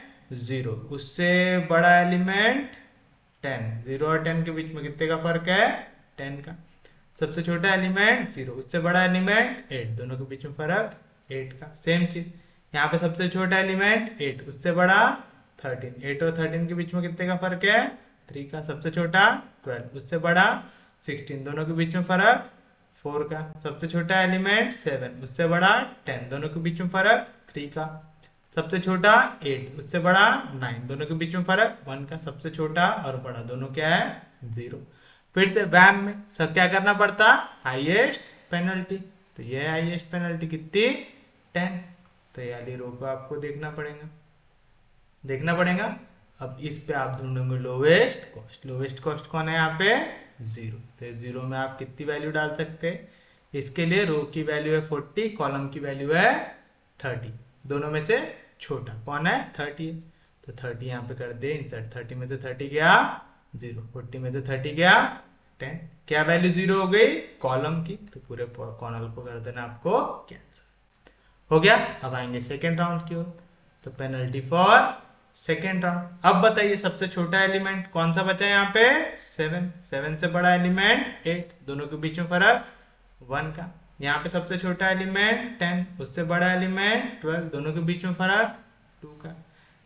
0, उससे बड़ा एलिमेंट 10, 0 और 10 के बीच में कितने का फर्क है? 10 का। सबसे छोटा एलिमेंट 0, उससे बड़ा एलिमेंट 8, दोनों के बीच में फर्क 8 का। सेम चीज यहाँ पे, सबसे छोटा एलिमेंट 8, उससे बड़ा 13, 8 और 13 के बीच में कितने का फर्क है? 3 का। सबसे छोटा 12, उससे बड़ा 16, दोनों के बीच में फर्क 4 का। सबसे छोटा एलिमेंट 7, उससे बड़ा 10, दोनों के बीच में फर्क 3 का। सबसे छोटा 8, उससे बड़ा 9, दोनों के बीच में फर्क 1 का। सबसे छोटा और बड़ा दोनों क्या है? 0। फिर से वैम में सब क्या करना पड़ता? Highest penalty. तो ये हाईएस्ट पेनल्टी कितनी? 10। तो ये वाली रो को आपको देखना पड़ेगा। अब इस पे आप ढूंढेंगे लोवेस्ट कॉस्ट। लोवेस्ट कॉस्ट कौन है यहाँ पे? 0। तो 0 में आप कितनी वैल्यू डाल सकते हैं? इसके लिए रो की वैल्यू है 40, कॉलम की वैल्यू है 30। दोनों में से छोटा कौन है? 30 है। तो 30 यहाँ पे कर दे इंसर्ट। 30 में से 30 गया 0, 40 में से 30 गया 10। क्या वैल्यू 0 हो गई? कॉलम की। तो पूरे कॉलम को कर देना आपको कैंसिल। हो गया। अब आएंगे सेकेंड राउंड की ओर। तो पेनल्टी फॉर सेकेंड राउंड। अब बताइए सबसे छोटा एलिमेंट कौन सा बचा है यहाँ पे? 7। 7 से बड़ा एलिमेंट 8, दोनों के बीच में फर्क 1 का। यहाँ पे सबसे छोटा एलिमेंट 10, उससे बड़ा एलिमेंट 12, दोनों के बीच में फर्क 2 का।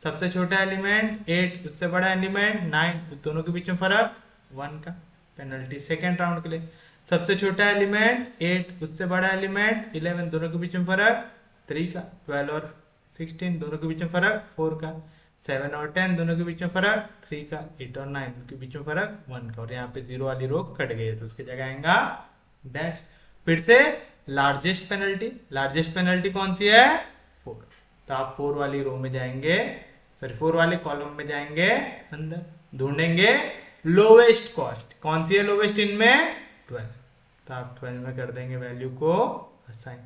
सबसे छोटा एलिमेंट 8, उससे बड़ा एलिमेंट 9, दोनों के बीच में फर्क 1 का। पेनल्टी सेकेंड राउंड के लिए। सबसे छोटा एलिमेंट 8, उससे बड़ा एलिमेंट 11, दोनों के बीच में फर्क 3 का। 12 और 16, दोनों के बीच में फर्क 4 का। 7 और 10, दोनों के बीच में फर्क 3 का। 8 और 9 के बीच में फर्क 1 का। और यहाँ पे 0 वाली रो कट गई है तो उसकी जगह आएगा डैश। फिर से लार्जेस्ट पेनल्टी। लार्जेस्ट पेनल्टी कौन सी है? 4। तो आप 4 वाली रो में जाएंगे, सॉरी 4 वाले कॉलम में जाएंगे, अंदर ढूंढेंगे लोवेस्ट कॉस्ट। कौन सी है लोवेस्ट इनमें? 12। तो आप 12 में कर देंगे वैल्यू को असाइन।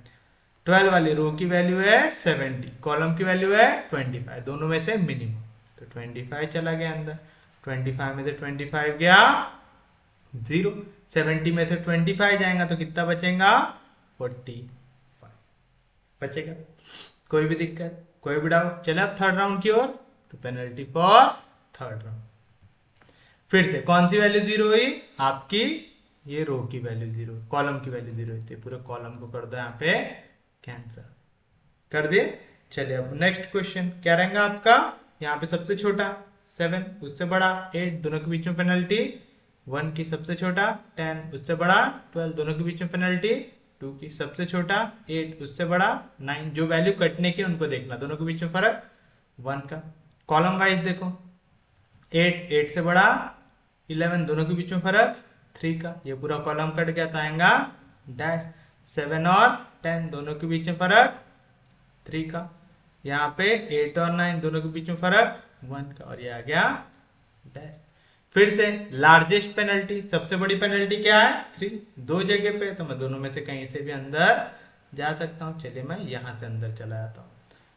12 वाली रो की वैल्यू है 70, कॉलम की वैल्यू है 25, दोनों में से मिनिमम। तो 25 चला गया अंदर। 25 में से 25 गया 0। 70 में से 25 जाएगा तो कितना बचेगा? 45 बचेगा। कोई भी दिक्कत, कोई भी डाउट? चले अब थर्ड राउंड की ओर। तो पेनल्टी फॉर थर्ड राउंड। फिर से कौन सी वैल्यू 0 हुई? आपकी ये रो की वैल्यू 0, कॉलम की वैल्यू 0 हुई। पूरे कॉलम को कर दो यहाँ पे कैंसिल कर दिए। चलिए अब नेक्स्ट क्वेश्चन क्या रहेगा आपका? यहाँ पे सबसे छोटा 7, उससे बड़ा 8, दोनों के बीच में पेनल्टी 1 की। सबसे छोटा 10, उससे बड़ा 12, दोनों के बीच में पेनल्टी 2 की। सबसे छोटा 8, उससे बड़ा 9, जो वैल्यू कटने की उनको देखना, दोनों के बीच में फर्क 1 का। कॉलम वाइज देखो, 8 से बड़ा 11, दोनों के बीच में फर्क 3 का। ये पूरा कॉलम कट गया तो आएगा डैश। 7 और 10, दोनों के बीच में फर्क 3 का। यहाँ पे 8 और 9, दोनों के बीच में फर्क 1 का। और ये आ गया डैश। फिर से लार्जेस्ट पेनल्टी, सबसे बड़ी पेनल्टी क्या है? 3। दो जगह पे, तो मैं दोनों में से कहीं से भी अंदर जा सकता हूँ। चलिए मैं यहाँ से अंदर चला जाता हूँ।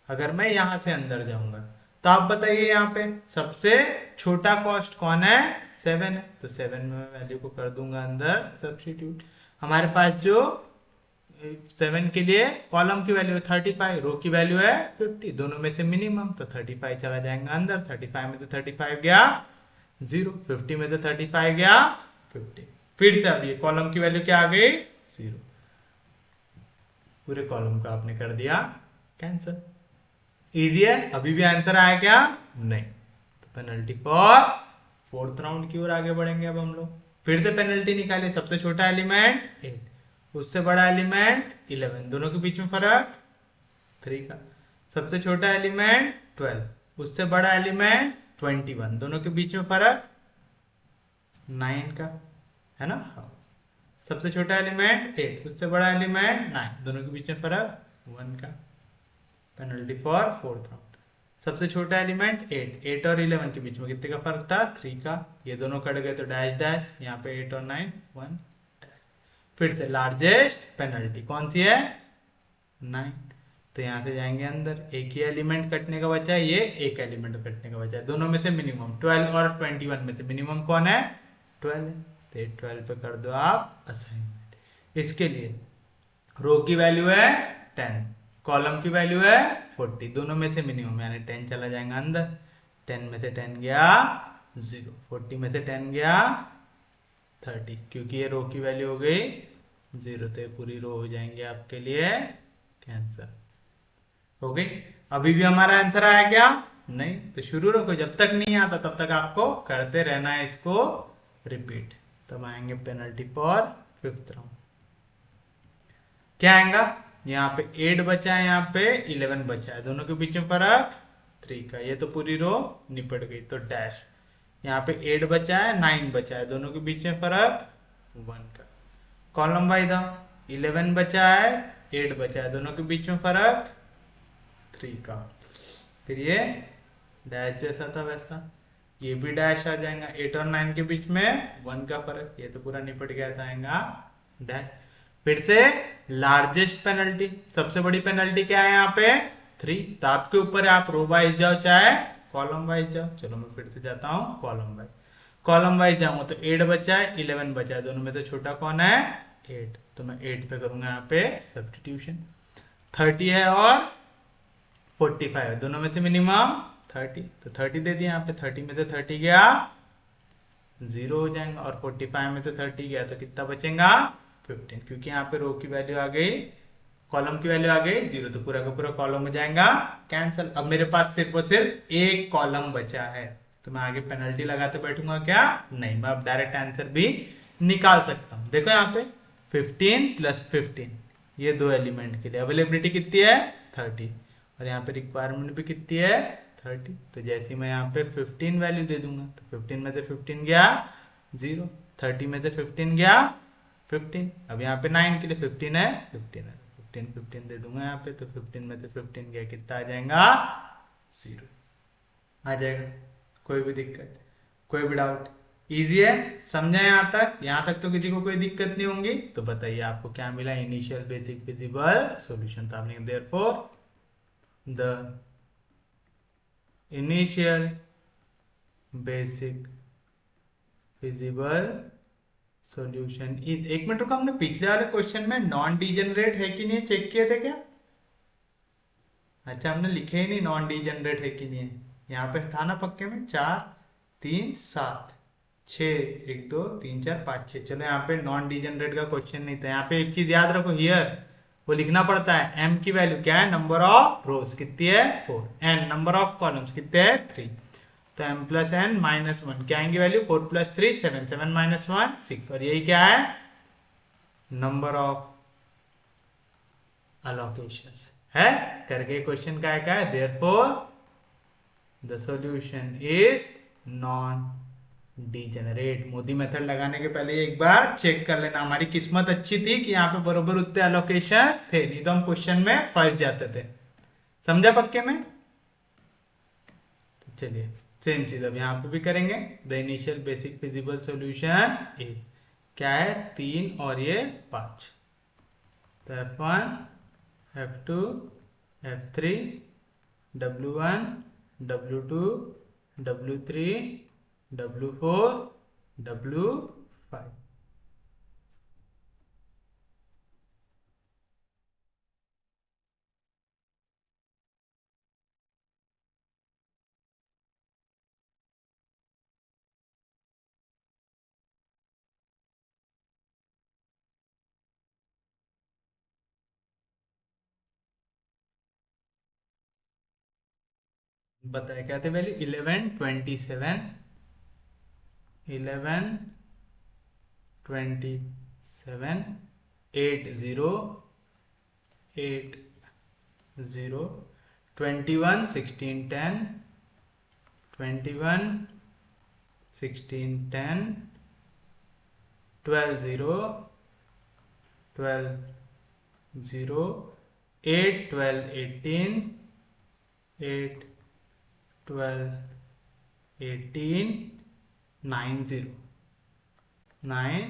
अगर मैं यहाँ से अंदर जाऊंगा तो आप बताइए यहाँ पे सबसे छोटा कॉस्ट कौन है? 7 है। तो 7 में मैं वैल्यू को कर दूंगा अंदर सब्स्टिट्यूट। हमारे पास जो 7 के लिए कॉलम की वैल्यू है 35, रो की वैल्यू है 50, दोनों में से मिनिमम, तो 35 चला जाएगा अंदर, 35 में से 35 गया 0, 50 में से 35 गया 50। फिर से अब ये कॉलम की वैल्यू क्या आ गई 0, पूरे कॉलम को आपने कर दिया कैंसिल। इजी है। अभी भी आंसर आया क्या? नहीं। तो पेनल्टी फॉर फोर्थ राउंड की ओर आगे बढ़ेंगे अब हम लोग। फिर से पेनल्टी निकाले। सबसे छोटा एलिमेंट 8, उससे बड़ा एलिमेंट 11, दोनों के बीच में फर्क 3 का। सबसे छोटा एलिमेंट 12, उससे बड़ा एलिमेंट 21, दोनों के बीच में फर्क 9 का, है ना? सबसे छोटा एलिमेंट 8, उससे बड़ा एलिमेंट 9, दोनों के बीच में फर्क 1 का। Penalty for fourth round. सबसे छोटा एलिमेंट 8 और 11 के बीच में कितने का फर्क था? 3 का। ये दोनों कट गए तो डैश डैश, यहाँ पे 8 और 9 1 डैश। फिर से लार्जेस्ट पेनल्टी कौन सी है? 9। तो यहाँ से जाएंगे अंदर, एक ही एलिमेंट कटने का बचा है, ये एक एलिमेंट कटने का बचा है, दोनों में से मिनिमम 12 और 21 में से मिनिमम कौन है? 12 है। तो 12 पे कर दो आप असाइनमेंट। इसके लिए रो की वैल्यू है 10, कॉलम की वैल्यू है 40, दोनों में से मिनिमम, यानी 10 चला जाएगा अंदर, 10 में से 10 गया 0, 40 में से 10 गया 30, क्योंकि ये रो की वैल्यू हो गई 0, तो ये पूरी रो हो जाएंगे आपके लिए कैंसर। हो गई। अभी भी हमारा आंसर आया क्या? नहीं। तो शुरू रखो, जब तक नहीं आता तब तक आपको करते रहना है इसको रिपीट। तब आएंगे पेनल्टी फॉर फिफ्थ राउंड। क्या आएगा? यहाँ पे 8 बचा है, यहाँ पे 11 बचा है, दोनों के बीच में फर्क 3 का। ये तो पूरी रो निपट गई, तो डैश। यहाँ पे 8 बचा है, 9 बचा है, दोनों के बीच में फर्क 1 का। कॉलम वाइज 11 बचा है, 8 बचा है, दोनों के बीच में फर्क 3 का। फिर ये डैश जैसा था वैसा, ये भी डैश आ जाएगा। 8 और 9 के बीच में 1 का फर्क, ये तो पूरा निपट गया था, आएगा डैश। फिर से लार्जेस्ट पेनल्टी, सबसे बड़ी पेनल्टी क्या है यहाँ पे? 3। तो आपके ऊपर आप रो वाइज जाओ चाहे कॉलम वाइज जाओ। चलो मैं फिर से जाता हूँ कॉलम वाइज। कॉलम वाइज जाऊंगा तो 8 बचा है, 11 बचा है, दोनों में से छोटा कौन है? 8। तो मैं 8 पे करूंगा यहाँ पे सब्स्टिट्यूशन। 30 है और 45 है, दोनों में से मिनिमम 30, तो 30 दे दिया यहाँ पे। 30 में से 30 गया 0 हो जाएगा, और 45 में से 30 गया तो कितना बचेगा? 15, क्योंकि यहाँ पे रो की वैल्यू आ गई, कॉलम की वैल्यू आ गई 0, तो पूरा का पूरा कॉलम हो जाएगा कैंसिल। अब मेरे पास सिर्फ और सिर्फ एक कॉलम बचा है, तो मैं आगे पेनल्टी लगाते बैठूंगा क्या? नहीं, मैं अब डायरेक्ट आंसर भी निकाल सकता हूँ। देखो यहाँ पे 15 + 15, ये दो एलिमेंट के लिए अवेलेबिलिटी कितनी है? 30, और यहाँ पे रिक्वायरमेंट भी कितनी है? 30। तो जैसे मैं यहाँ पे 15 वैल्यू दे दूंगा, तो 15 में से 15 गया 0, 30 में से 15 गया 15, अब यहाँ पे 9 के लिए 15 है, 15 है, 15 दे दूंगा यहाँ पे, तो 15 में से 15 गया, कितना आ जाएगा? 0 आ जाएगा। कोई भी दिक्कत, कोई भी डाउट? इजी है, समझा यहाँ तक? यहाँ तक तो किसी को कोई दिक्कत नहीं होंगी। तो बताइए आपको क्या मिला? Initial basic feasible solution. तो आपने therefore the initial basic feasible solution. एक मिनट रुको, हमने पिछले वाले क्वेश्चन में नॉन डीजेनरेट है कि नहीं चेक किए थे क्या? अच्छा, हमने लिखे ही नहीं नॉन डीजेनरेट है कि नहीं है। यहाँ पे था ना पक्के में 4 3 7 6, 1 2 3 4 5 6। चलो यहाँ पे नॉन डीजेनरेट का क्वेश्चन नहीं था। यहाँ पे एक चीज याद रखो, हियर वो लिखना पड़ता है। m की वैल्यू क्या है? नंबर ऑफ रोज कितनी है? 4। n नंबर ऑफ कॉलम्स कितने हैं? 3। तो m + n - 1 क्या आएंगे वैल्यू? 4 + 3 7, 7 - 1 6, और यही क्या है? नंबर ऑफ अलोकेशंस है। करके क्वेश्चन क्या है? Therefore the solution is non degenerate. Modi method लगाने के पहले एक बार चेक कर लेना। हमारी किस्मत अच्छी थी कि यहाँ पे बरोबर उतने अलोकेशंस थे, नहीं तो हम क्वेश्चन में फंस जाते थे। समझा पक्के में? तो चलिए सेम चीज अब यहाँ पे भी करेंगे। The initial basic feasible solution ए क्या है? 3 और ये 5। तो F1 F2 F3 W1 W2 W3 W4 W5। बताए क्या थे वैल्यू? 11 27, 11 27, 80 80, 21 16 10, 21 16 10, 12 0, 12 0, 8 12 18, 8 12 18, 9 0, 9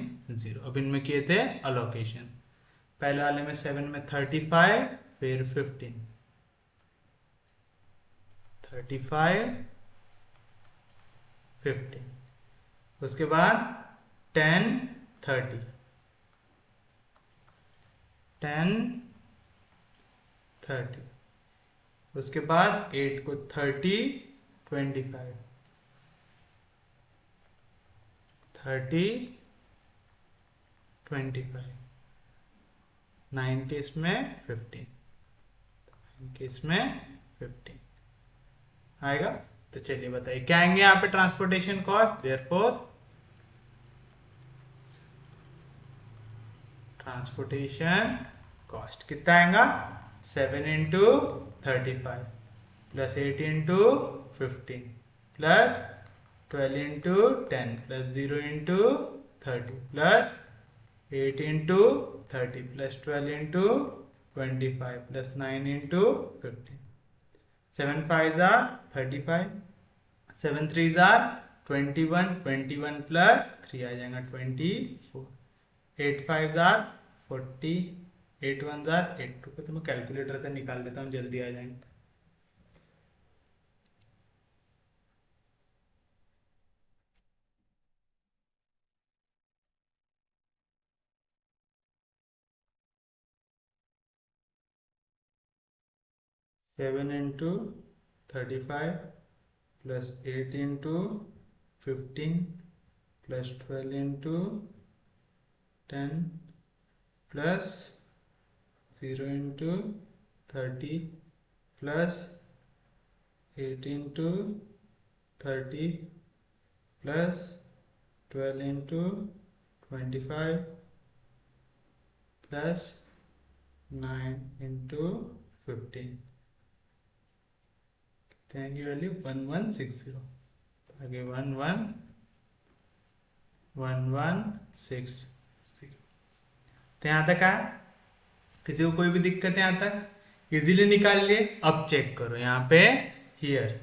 0। अब इनमें किए थे अलोकेशन। पहले वाले में 7 में 35, फिर 15, 35 15, उसके बाद 10 30, 10 30, उसके बाद 8 को 30 25, 30 25, 9 के इसमें 15, 9 के इसमें 15 आएगा। तो चलिए बताइए क्या आएंगे यहाँ पे transportation cost. Therefore transportation cost कितना आएगा? 7 into 35 plus 8 into 15 plus 12 into 10 plus 0 into 30 plus 8 into 30 plus 12 into 25 plus 9 into 15। 7 5 are 35, 7 3 are 21, 21 plus 3 आ जाएगा 24, 8 5 are 40, 8 1 are 82 को तो मैं कैलकुलेटर से निकाल लेता हूँ, जल्दी आ जाएंगे। 7 into 35 plus 8 into 15 plus 12 into 10 plus 0 into 30 plus 8 into 30 plus 12 into 25 plus 9 into 15 की वैल्यू 1160। आगे 1160। तो यहाँ तक आया? किसी को कोई भी दिक्कत है यहाँ तक? इजीली निकाल लिए। अब चेक करो यहाँ पे हियर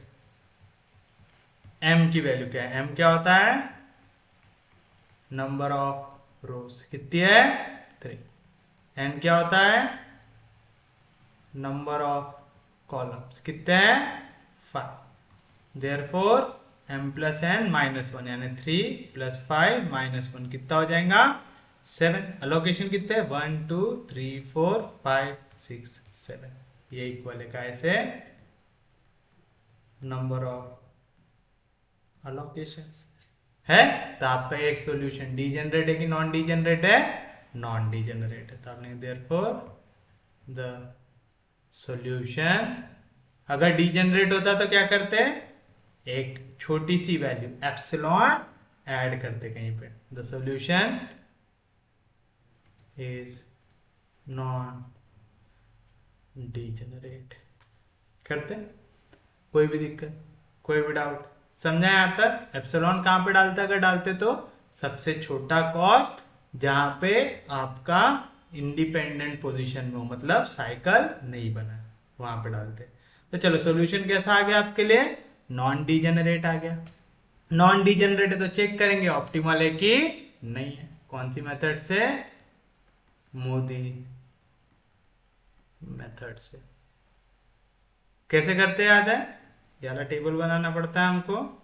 m की वैल्यू क्या है? m क्या होता है? नंबर ऑफ रोज कितनी है? 3। n क्या होता है? नंबर ऑफ कॉलम्स कितने हैं? 5। Therefore m plus n minus 1 यानी 3 प्लस 5 माइनस 1 कितना हो जाएगा? 7। अलोकेशन कितने? 1 2 3 4 5 6 7। ये इक्वल है कैसे? नंबर ऑफ अलोकेशंस है। तो आपका एक सॉल्यूशन डीजेनरेट है कि नॉन डीजेनरेट है? नॉन डीजेनरेट है। तो आपने देयरफॉर द सॉल्यूशन, अगर डीजेनरेट होता तो क्या करते? एक छोटी सी वैल्यू एप्सिलॉन ऐड करते कहीं पे। The solution is non degenerate करते। कोई भी दिक्कत, कोई भी डाउट? समझा यहाँ तक? एप्सिलॉन कहाँ पे डालते? अगर डालते तो सबसे छोटा कॉस्ट जहां पे आपका इंडिपेंडेंट पोजीशन में हो, मतलब साइकिल नहीं बना, वहां पे डालते। तो चलो सॉल्यूशन कैसा आ गया आपके लिए? नॉन डीजेनरेट आ गया। नॉन डीजेनरेट है तो चेक करेंगे ऑप्टिमल है कि नहीं है। कौन सी मेथड से? मोदी मेथड से। कैसे करते हैं याद है? ये वाला टेबल बनाना पड़ता है हमको।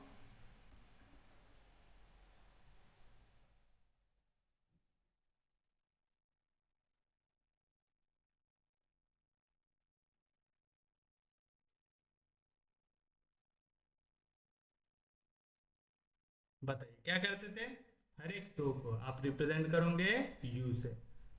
बताइए क्या करते थे? हर एक रो को आप रिप्रेजेंट करोगे u से,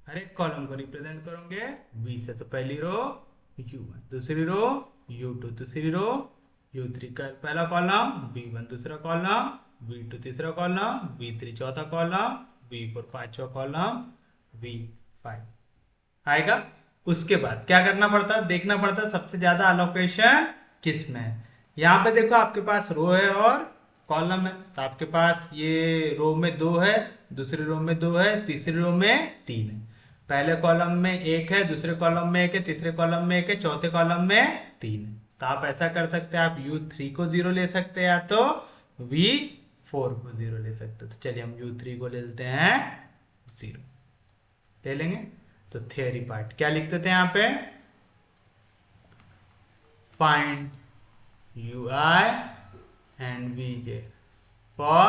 हर एक कॉलम को रिप्रेजेंट करोगे v से। तो पहली रो u1, दूसरी रो u2, तीसरी रो U3 का पहला कॉलम, V1 दूसरा कॉलम, V2 तीसरा कॉलम, V3 चौथा कॉलम, V4 पांचवा कॉलम, V5 आएगा। उसके बाद क्या करना पड़ता है, देखना पड़ता है सबसे ज्यादा अलोकेशन किस में है। यहाँ पे देखो आपके पास रो है और कॉलम है, तो आपके पास ये रो में 2 है, दूसरी रो में 2 है, तीसरी रो में 3 है। पहले कॉलम में 1 है, दूसरे कॉलम में 1 है, तीसरे कॉलम में 1 है, चौथे कॉलम में 3 है। तो आप ऐसा कर सकते हैं, आप U3 को 0 ले सकते हैं या तो V4 को 0 ले सकते हैं। तो चलिए हम U3 को ले लेते हैं 0 ले लेंगे। तो थियरी पार्ट क्या लिखते थे यहाँ पे, find UI and VJ for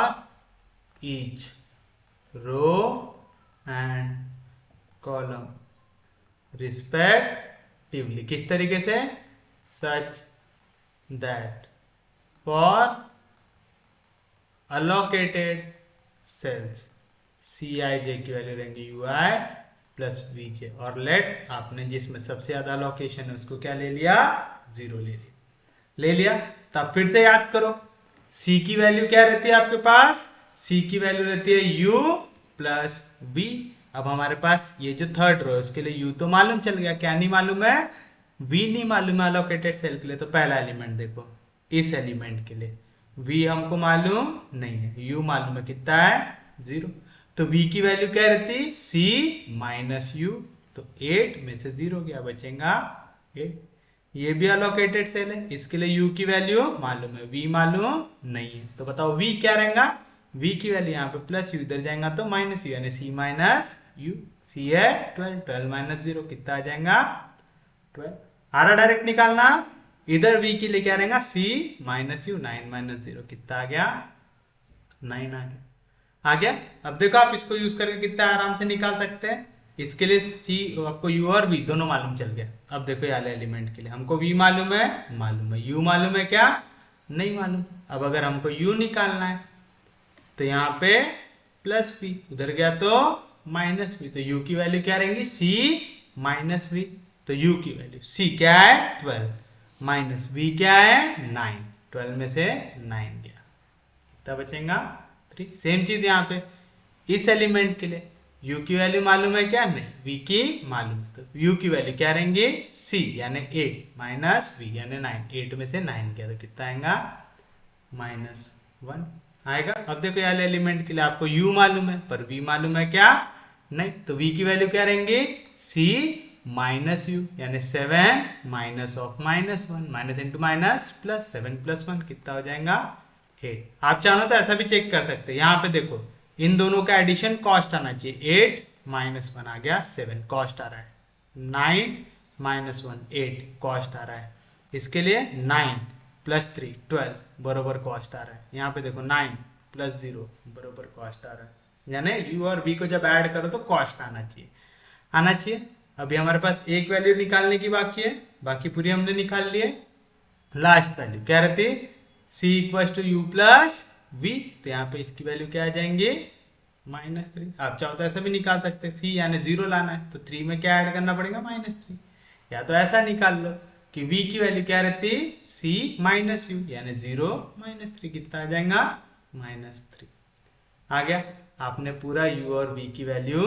each row and column respectively। किस तरीके से, such that for allocated cells Cij की वैल्यू रहेंगी UI प्लस VJ, और लेट आपने जिसमें सबसे ज्यादा अलोकेशन है उसको क्या ले लिया, 0 ले लिया। तब फिर से याद करो, C की वैल्यू क्या रहती है आपके पास, C की वैल्यू रहती है U प्लस V। अब हमारे पास ये जो थर्ड रो है उसके लिए U तो मालूम चल गया, क्या नहीं मालूम है, V नहीं मालूम है अलोकेटेड सेल के लिए। तो पहला एलिमेंट देखो, इस एलिमेंट के लिए V हमको मालूम नहीं है, U मालूम है, कितना है 0। तो V की वैल्यू क्या रहती, C माइनस U, तो 8 में से 0 क्या बचेगा 8। ये भी अलोकेटेड सेल है, इसके लिए U की वैल्यू मालूम है, V मालूम नहीं है। तो बताओ V क्या रहेगा, V की वैल्यू यहाँ पे प्लस U, इधर जाएगा तो माइनस U, यानी C माइनस U। C है 12, 12 माइनस 0 कितना आ जाएगा 12। आ रहा डायरेक्ट निकालना, इधर V के लिए क्या रहेगा C माइनस U, 9 माइनस 0 कितना आ गया 9 आ गया। अब देखो आप इसको यूज करके कितना आराम से निकाल सकते हैं। इसके लिए C आपको U और V दोनों मालूम चल गया। अब देखो ये वाले एलिमेंट के लिए हमको V मालूम है, U मालूम है क्या, नहीं मालूम। अब अगर हमको U निकालना है तो यहाँ पे प्लस V, उधर गया तो माइनस V, तो U की वैल्यू क्या रहेंगी C माइनस V। तो U की वैल्यू C क्या है 12 माइनस V क्या है 9, 12 में से 9 गया, कितना बचेगा 3। सेम चीज यहाँ पे इस एलिमेंट के लिए U की वैल्यू मालूम है क्या, नहीं, V की मालूम है। तो U की वैल्यू क्या रहेंगी C यानी 8 माइनस V यानी 9, 8 में से 9 गया तो कितना आएगा -1 आएगा। अब देखो यार एलिमेंट के लिए आपको U मालूम है पर V मालूम है क्या, नहीं, तो V की वैल्यू क्या रहेंगी C माइनस U यानी 7 minus of -1, minus into minus plus, 7 plus 1 कितना हो जाएगा 8। आप चाहो तो ऐसा भी चेक कर सकते हैं, यहाँ पे देखो इन दोनों का एडिशन कॉस्ट आना चाहिए, 8 माइनस 1 आ गया 7 कॉस्ट आ रहा है, 9 माइनस 1 8 कॉस्ट आ रहा है। इसके लिए 9 प्लस 3 12 बरोबर कॉस्ट आ रहा है। यहाँ पे देखो 9 प्लस 0 बरोबर कॉस्ट आ रहा है, यानी U और V को जब ऐड करो तो कॉस्ट आना चाहिए। अभी हमारे पास एक वैल्यू निकालने की बाकी है, बाकी पूरी हमने निकाल लिए। लास्ट वैल्यू क्या रहती है C equal to U plus V, तो यहाँ पे इसकी वैल्यू क्या आ जाएंगे -3। आप चाहो तो ऐसा भी निकाल सकते हैं, C यानी 0 लाना है तो 3 में क्या ऐड करना पड़ेगा -3, या तो ऐसा निकाल लो कि V की वैल्यू क्या रहती है C माइनस U यानी 0 -3 कितना आ जाएगा -3 आ गया। आपने पूरा U और V की वैल्यू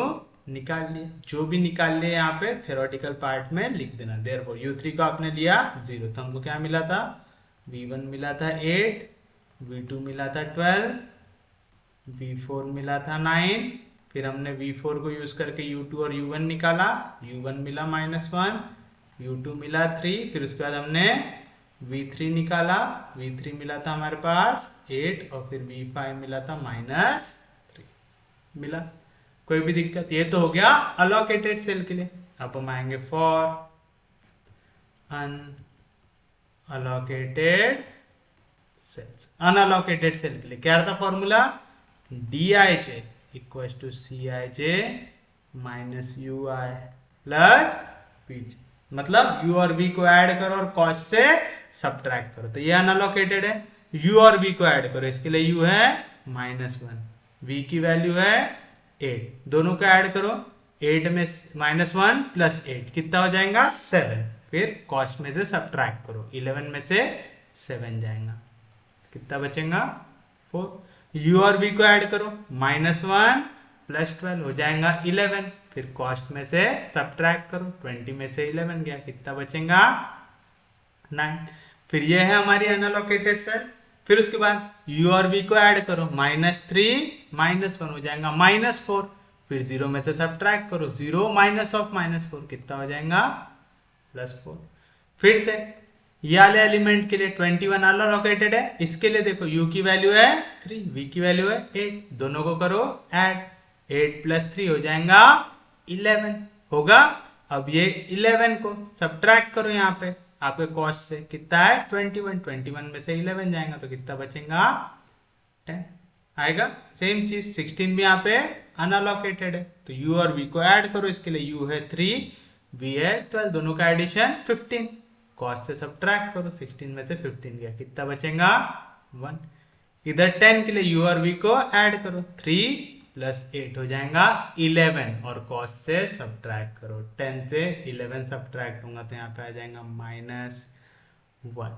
निकाल लिया, जो भी निकाल लिया यहाँ पे थ्योरेटिकल पार्ट में लिख देना। देयरफॉर U3 को आपने लिया 0 तो हमको क्या मिला था, V1 मिला था 8, V2 मिला था 12, V4 मिला था 9, फिर हमने V4 को यूज करके U2 और U1 निकाला, U1 मिला -1, U2 मिला 3, फिर उसके बाद हमने V3 निकाला, V3 मिला था हमारे पास 8 और फिर V5 मिला था -3 मिला। कोई भी दिक्कत, ये तो हो गया अलोकेटेड सेल के लिए। अब हम आएंगे for unallocated cells. Unallocated cell के लिए क्या था formula, Dij equal to Cij minus UI plus Pj, मतलब U और V को ऐड करो और कॉस्ट से सब्ट्रैक्ट करो। तो ये अनअलोकेटेड है, U और V को ऐड करो, इसके लिए U है -1, V की वैल्यू है 8, दोनों को ऐड करो, 8 में -1 प्लस 8 कितना हो जाएगा 7, फिर कॉस्ट में से सब्ट्रैक्ट करो, 11 में से 7 जाएगा, कितना बचेगा 4। u और v को ऐड करो, -1 + 12 हो जाएगा 11। फिर कॉस्ट में से सब्ट्रैक्ट करो, 20 में से 11 गया, कितना बचेगा 9। फिर ये है हमारी अनअलोकेटेड सेल। फिर उसके बाद u और v को ऐड करो, -3 - 1 हो जाएगा -4। फिर 0 में से सब्ट्रैक्ट करो, 0 - -4 कितना हो जाएगा +4। फिर से ये वाले एलिमेंट के लिए 21 अनअलोकेटेड है, इसके लिए देखो u की वैल्यू है 3, v की वैल्यू है 8, दोनों को करो ऐड, 8 + 3 हो जाएगा 11 होगा। अब ये 11 को सब्ट्रैक्ट करो यहाँ पे आपके कॉस्ट से, कितना है 21 में से 11 जाएगा तो कितना बचेगा 10 आएगा। सेम चीज 16 भी यहाँ पे अनअलोकेटेड है, तो u और v को ऐड करो, इसके लिए u है 3, v है 12, दोनों का एडिशन 15, कॉस्ट से सब्ट्रैक्ट करो, 16 में से 15 गया, कितना बचेगा 1। इधर 10 के लिए u और v को ऐड करो, 3 + 8 हो जाएगा 11, और कॉस्ट से सब्ट्रैक्ट करो, 10 से 11 सब्ट्रैक्ट होगा तो यहाँ पे आ जाएगा -1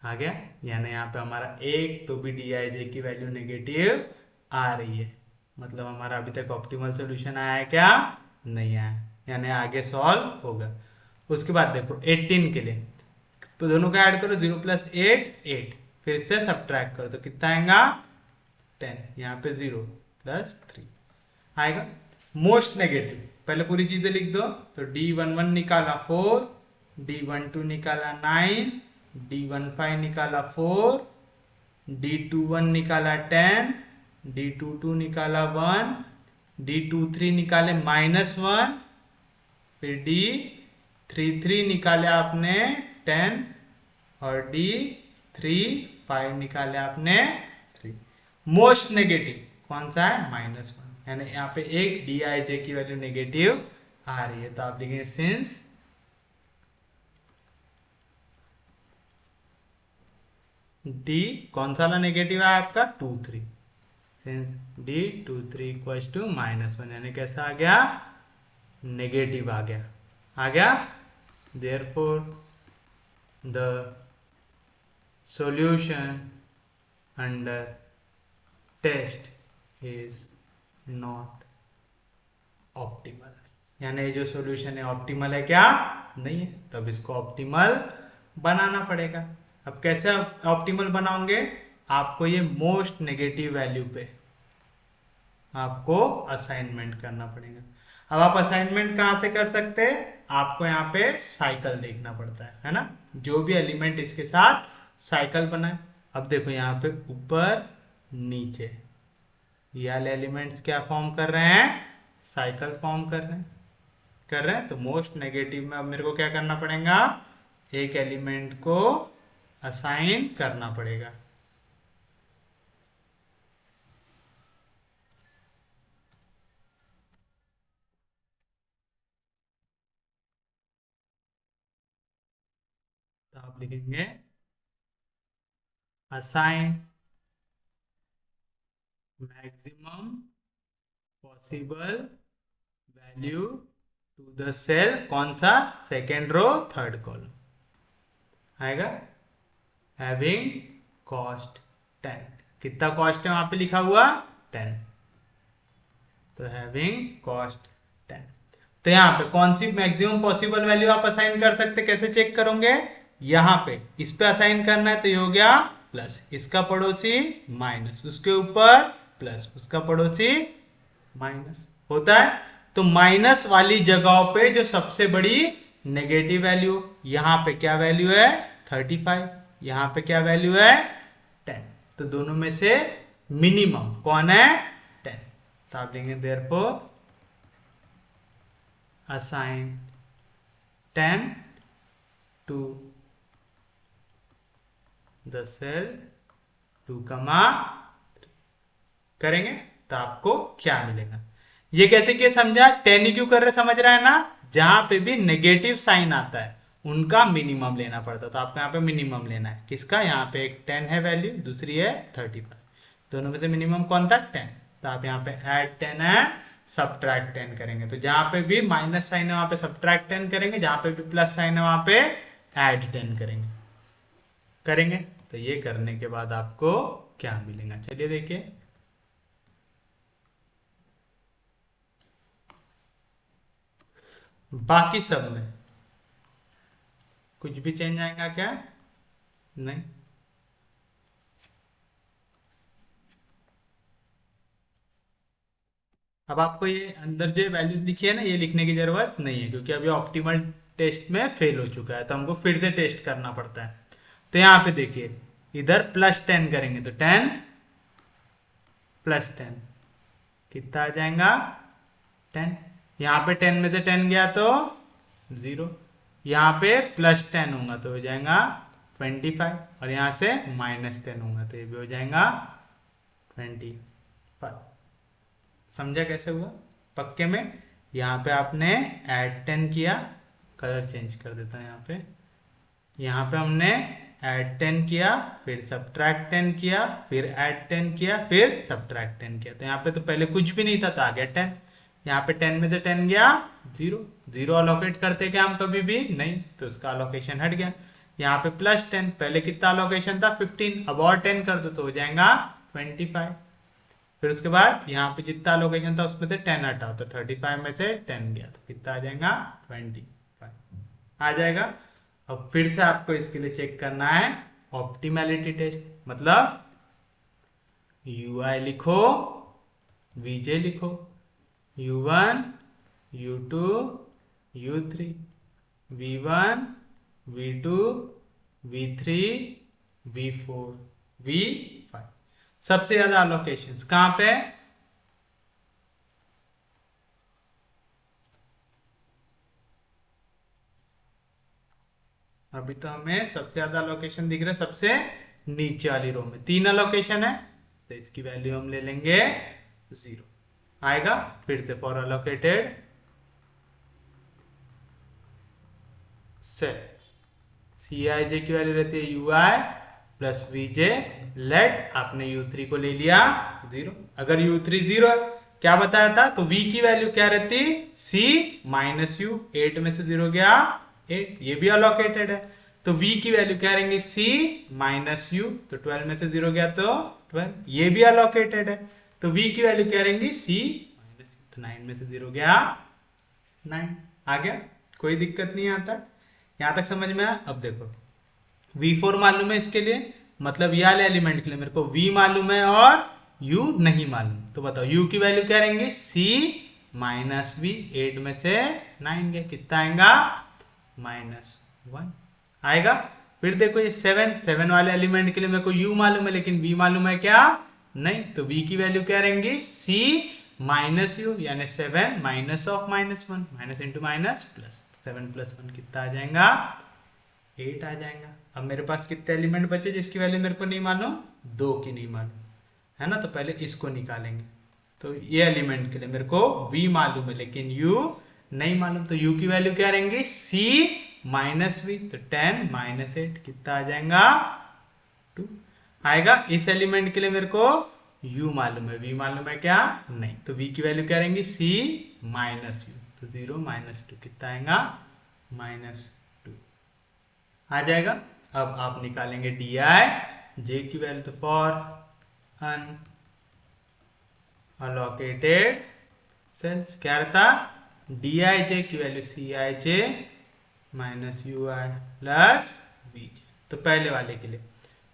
आ गया। यानी यहाँ पे हमारा एक तो भी dij की वैल्यू नेगेटिव आ रही है, मतलब हमारा अभी तक ऑप्टिमल सॉल्यूशन आया है क्या, नहीं आया, यानी आगे सॉल्व होगा। उसके बाद देखो 18 के लिए तो दोनों का ऐड करो, 0 + 8 8, फिर से सब्ट्रैक्ट करो तो कितना आएगा 10, यहाँ पे 0 + 3 आएगा। मोस्ट नेगेटिव पहले पूरी चीजें लिख दो, तो D11 निकाला 4, D12 निकाला 9, D15 निकाला 4, D21 निकाला 10, D22 निकाला 1, D23 निकाले -1, फिर D33 निकाले आपने 10, और D35 निकाले आपने 3। मोस्ट नेगेटिव कौन सा है -1, यानी यहाँ पे एक dij की वैल्यू नेगेटिव आ रही है, तो आप लिखेंगे सिंस d कौन सा वाला नेगेटिव है आपका 2 3, सिंस D23 = -1, यानी कैसा आ गया नेगेटिव आ गया। Therefore the solution under test is not optimal, यानी जो सॉल्यूशन है ऑप्टिमल है क्या, नहीं है, तब इसको ऑप्टिमल बनाना पड़ेगा। अब कैसे ऑप्टिमल बनाओगे, आपको ये मोस्ट नेगेटिव वैल्यू पे आपको असाइनमेंट करना पड़ेगा। अब आप असाइनमेंट कहाँ से कर सकते हैं, आपको यहाँ पे साइकिल देखना पड़ता है ना, जो भी एलिमेंट इसके साथ साइकिल बनाए। अब देखो यहाँ पे ऊपर नीचे ये वाले एलिमेंट्स क्या फॉर्म कर रहे हैं, साइकिल फॉर्म कर रहे हैं, तो मोस्ट नेगेटिव में अब मेरे को क्या करना पड़ेगा, एक एलिमेंट को असाइन करना पड़ेगा। तो आप लिखेंगे assign maximum possible value to the cell, कौन सा, सेकेंड रो थर्ड कॉलम आएगा, हैविंग कॉस्ट 10, कितना कॉस्ट है वहां पे लिखा हुआ 10, तो हैविंग कॉस्ट 10। तो यहाँ पे कौन सी मैक्सिमम पॉसिबल वैल्यू आप असाइन कर सकते, कैसे चेक करोगे, यहाँ पे इस पे असाइन करना है तो ये हो गया प्लस, इसका पड़ोसी माइनस, उसके ऊपर प्लस, उसका पड़ोसी माइनस होता है। तो माइनस वाली जगहों पे जो सबसे बड़ी नेगेटिव वैल्यू, यहाँ पे क्या वैल्यू है 35, यहाँ पे क्या वैल्यू है 10, तो दोनों में से मिनिमम कौन है 10, तो आप लेंगे therefore assign 10 to the cell 2, करेंगे तो आपको क्या मिलेगा। ये कैसे किया समझा, 10 ही क्यों कर रहे समझ रहा है ना, जहां पे भी नेगेटिव साइन आता है उनका मिनिमम लेना पड़ता है, तो आपको यहाँ पे मिनिमम लेना है, किसका, यहाँ पे एक 10 है वैल्यू, दूसरी है 35, दोनों में से मिनिमम कौन था 10, तो आप यहाँ पे ऐड 10 है सब्ट्रैक्ट 10 करेंगे, तो जहां पे भी माइनस साइन है वहां पे सब्ट्रैक्ट 10 करेंगे, जहां पे भी प्लस साइन है वहां पे ऐड 10 करेंगे। करेंगे। तो ये करने के बाद आपको क्या मिलेगा, चलिए देखिए। बाकी सब में कुछ भी चेंज आएगा क्या? नहीं। अब आपको ये अंदर जो वैल्यू लिखी है ना, ये लिखने की जरूरत नहीं है, क्योंकि अभी ऑप्टिमल टेस्ट में फेल हो चुका है, तो हमको फिर से टेस्ट करना पड़ता है। तो यहाँ पे देखिए, इधर +10 करेंगे तो 10 +10 कितना आ जाएगा? 10। यहाँ पे 10 में से 10 गया तो 0। यहाँ पे +10 होगा तो हो जाएगा 25, और यहाँ से -10 होगा तो ये भी हो जाएगा 25। समझा कैसे हुआ? पक्के में। यहाँ पे आपने ऐड 10 किया, कलर चेंज कर देता है यहाँ पे हमने ऐड 10 किया, फिर सब्ट्रैक्ट 10 किया, फिर ऐड 10 किया, फिर सब्ट्रैक्ट 10 किया। तो यहाँ पे तो पहले कुछ भी नहीं था तो आ गया 10। यहाँ पे 10 में से 10 गया 0। 0 अलोकेट करते क्या हम कभी भी नहीं, तो उसका अलोकेशन हट गया। यहाँ पे +10, पहले कितना अलोकेशन था 15, अब और 10 कर दो तो हो जाएगा 25। फिर उसके बाद यहाँ पे जितना लोकेशन था उसमें से 10 हटाओ तो 35 में से 10 गया तो कितना आ जाएगा? 25 आ जाएगा। अब फिर से आपको इसके लिए चेक करना है ऑप्टिमैलिटी टेस्ट, मतलब UI लिखो, VJ लिखो, U1 U2 U3 V1 V2 V3 V4 V5। सबसे ज्यादा अलोकेशंस कहां पे? अभी तो हमें सबसे ज्यादा अलोकेशन दिख रहा है सबसे नीचे वाली रो में, 3 अलोकेशन है, तो इसकी वैल्यू हम ले लेंगे 0 आएगा। फिर से फॉर अलोकेटेड सेट CIJ की वैल्यू रहती है UI + VJ, लेट आपने U3 को ले लिया 0। अगर U3 0 है, क्या बताया था, तो V की वैल्यू क्या रहती? C - U। 8 में से 0 गया 8, ये भी अलोकेटेड है, तो V की वैल्यू क्या रहेंगी? C - U। तो 12 में से 0 गया तो 12, ये भी अलोकेटेड है, तो V की वैल्यू क्या रहेंगी? C - U। तो 9 में से 0 गया 9। आ गया, कोई दिक्कत नहीं आता। यहां तक समझ में आया? अब देखो, V4 मालूम है इसके लिए, मतलब ये वाले एलिमेंट के लिए मेरे को V मालूम है और U नहीं मालूम, तो बताओ U की वैल्यू क्या रहेंगे? C - V। 8 में से 9 गया, कितना आएगा? -1 आएगा। फिर देखो ये 7 वाले एलिमेंट के लिए मेरे को U मालूम है लेकिन V मालूम है क्या? नहीं, तो V की वैल्यू क्या रहेंगी? C - U, यानी 7 minus of -1, minus into minus plus, 7 + 1 कितना आ जाएगा? 8 आ जाएगा। अब मेरे पास कितने एलिमेंट बचे जिसकी वैल्यू मेरे को नहीं मालूम? 2 की नहीं मालूम है ना, तो पहले इसको निकालेंगे। तो ये एलिमेंट के लिए मेरे को V मालूम है लेकिन U नहीं मालूम, तो U की वैल्यू क्या रहेंगी? C - V, तो 10 - 8 कितना आ जाएगा? 2 आएगा। इस एलिमेंट के लिए मेरे को U मालूम है, V मालूम है क्या? नहीं, तो V की वैल्यू क्या रहेंगी? C - U, तो 0 - 2 कितना आएगा? -2 आ जाएगा। अब आप निकालेंगे DI J की वैल्यू, तो फॉर अनअलोकेटेड सेल्स क्या रहता? DIJ की वैल्यू CIJ - UI + VJ। तो पहले वाले के लिए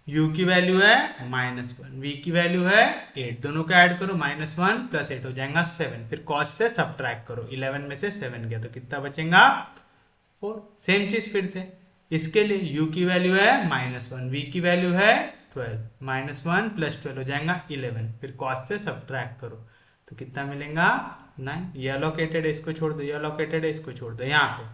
U की वैल्यू है -1, V की वैल्यू है 8, दोनों को ऐड करो, -1 + 8 हो जाएगा 7, फिर cos से सब्ट्रैक्ट करो, 11 में से 7 गया तो कितना बचेगा? 4। सेम चीज फिर से इसके लिए U की वैल्यू है -1, V की वैल्यू है 12, -1 + 12 हो जाएगा 11, फिर cos से सब्ट्रैक्ट करो तो कितना मिलेगा? 9। ये अलोकेटेड है, इसको छोड़ दो, ये अलोकेटेड है, इसको छोड़ दो। यहाँ पे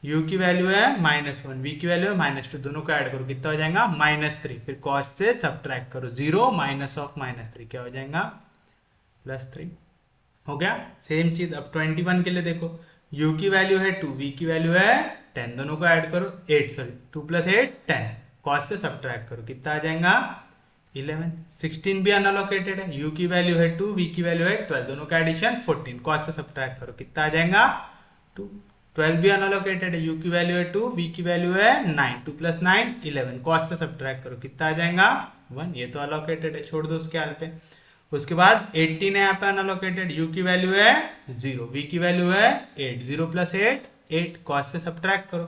U की वैल्यू है -1, V की वैल्यू है -2, दोनों को ऐड करो कितना हो जाएगा? -3, फिर cos से सब्ट्रैक्ट करो, 0 माइनस ऑफ -3 क्या हो जाएगा? +3 हो गया। सेम चीज अब 21 के लिए देखो, U की वैल्यू है 2, V की वैल्यू है 10, दोनों को ऐड करो 8, सॉरी 2 + 8 10, cos से सब्ट्रैक्ट करो कितना आ जाएगा? 11। 16 भी अनअलोकेटेड है, U की वैल्यू है 2, V की वैल्यू है 12, दोनों का एडिशन 14, cos से सब्ट्रैक्ट करो कितना आ जाएगा? 2। 12 भी अनअलोकेटेड है, u की वैल्यू है 2, v की वैल्यू है 9, 2 + 9 11, कॉस्ट से सब्ट्रैक्ट करो कितना आ जाएगा 1, ये तो अलोकेटेड है, छोड़ दो उसके हाल पे। उसके बाद 18 है यहाँ पे अनअलोकेटेड, u की वैल्यू है 0, v की वैल्यू है 8, 0 + 8 8, कॉस्ट से सब्ट्रैक्ट करो,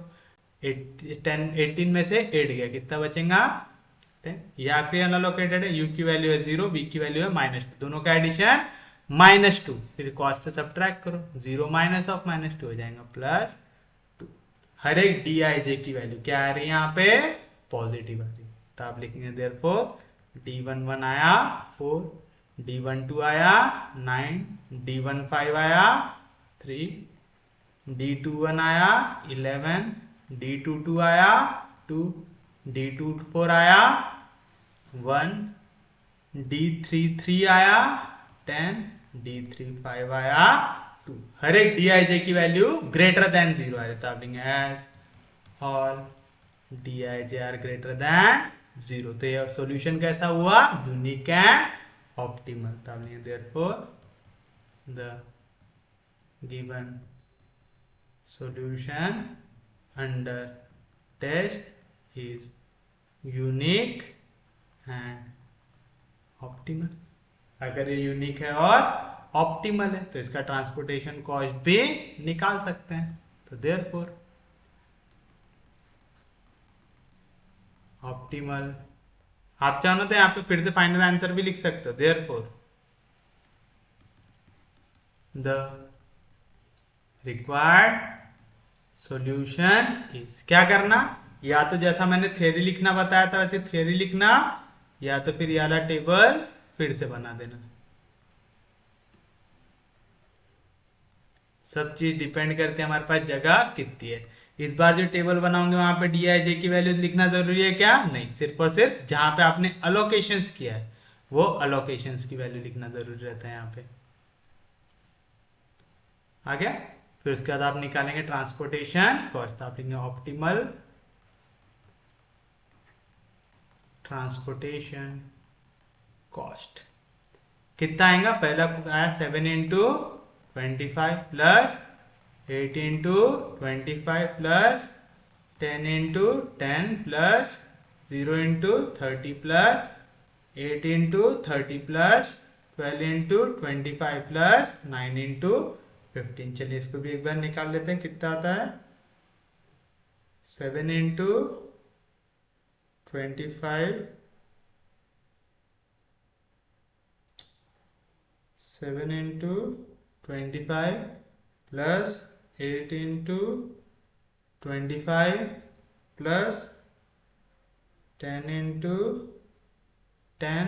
18 में से 8 गया, कितना बचेगा 10, ये आखिरी अनअलोकेटेड है, u की वैल्यू है 0, v की वैल्यू है -2, दोनों का एडिशन -2, फिर कॉस्ट से सब्ट्रैक्ट करो, 0 माइनस ऑफ -2 हो जाएगा +2। हर एक dij की वैल्यू क्या आ रही है यहाँ पे पॉजिटिव आ रही है, तो आप लिखेंगे देयरफॉर d11 आया 4, d12 आया 9, d15 आया 3, d21 आया 11, d22 आया 2, d24 आया 1, d33 आया 10, d35 आया 2। हर एक dij की वैल्यू ग्रेटर देन 0 आ रही है, तो आप लेंगे as all dij are greater than 0, तो ये सॉल्यूशन कैसा हुआ यूनिक एंड ऑप्टिमल, तो आप लेंगे therefore the given solution under test is unique and optimal। अगर ये यूनिक है और ऑप्टिमल है तो इसका ट्रांसपोर्टेशन कॉस्ट भी निकाल सकते हैं, तो देयरफॉर ऑप्टिमल, आप चाहो तो यहाँ पे फिर से फाइनल आंसर भी लिख सकते हो, therefore the required solution is, क्या करना, या तो जैसा मैंने थ्योरी लिखना बताया था वैसे थ्योरी लिखना, या तो फिर ये वाला टेबल फिर से बना देना। सब चीज डिपेंड करते हैं हमारे पास जगह कितनी है। इस बार जो टेबल बनाओगे वहां पे dij की वैल्यू लिखना जरूरी है क्या, नहीं, सिर्फ और सिर्फ जहां पे आपने अलोकेशंस किया है वो अलोकेशंस की वैल्यू लिखना जरूरी रहता है यहाँ पे, आ गया। फिर उसके बाद आप निकालेंगे ट्रांसपोर्टेशन कॉस्ट, आप लिखेंगे ऑप्टिमल ट्रांसपोर्टेशन कॉस्ट, कितना आएगा, पहला आया 7 × 25 plus 8 × 25 plus 10 × 10 plus 0 × 30 plus 8 × 30 plus 12 × 25 plus 9 × 15। चलिए इसको भी एक बार निकाल लेते हैं, कितना आता है 7 × 25 7 × 25 प्लस 8 × 25 प्लस 10 × 10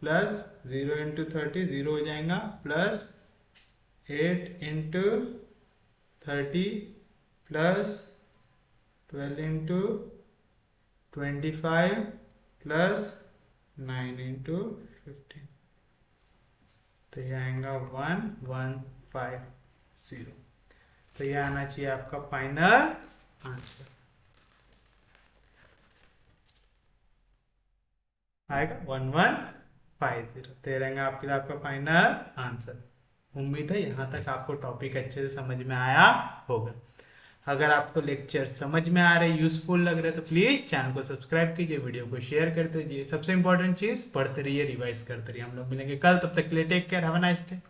प्लस 0 × 30, 0 हो जाएगा, प्लस 8 × 30 प्लस 12 × 25 प्लस 9 × 15, तो ये आएगा 1150, तो ये आना चाहिए आपका फाइनल आंसर, आएगा 1150, तो ये रहेगा आपका फाइनल आंसर। उम्मीद है यहाँ तक आपको टॉपिक अच्छे से समझ में आया होगा। अगर आपको लेक्चर समझ में आ रहे, यूजफुल लग रहे, तो प्लीज चैनल को सब्सक्राइब कीजिए, वीडियो को शेयर कर दीजिए। सबसे इंपॉर्टेंट चीज, पढ़ते रहिए, रिवाइज करते रहिए। हम लोग मिलेंगे कल, तब तक के लिए take care, have a nice day.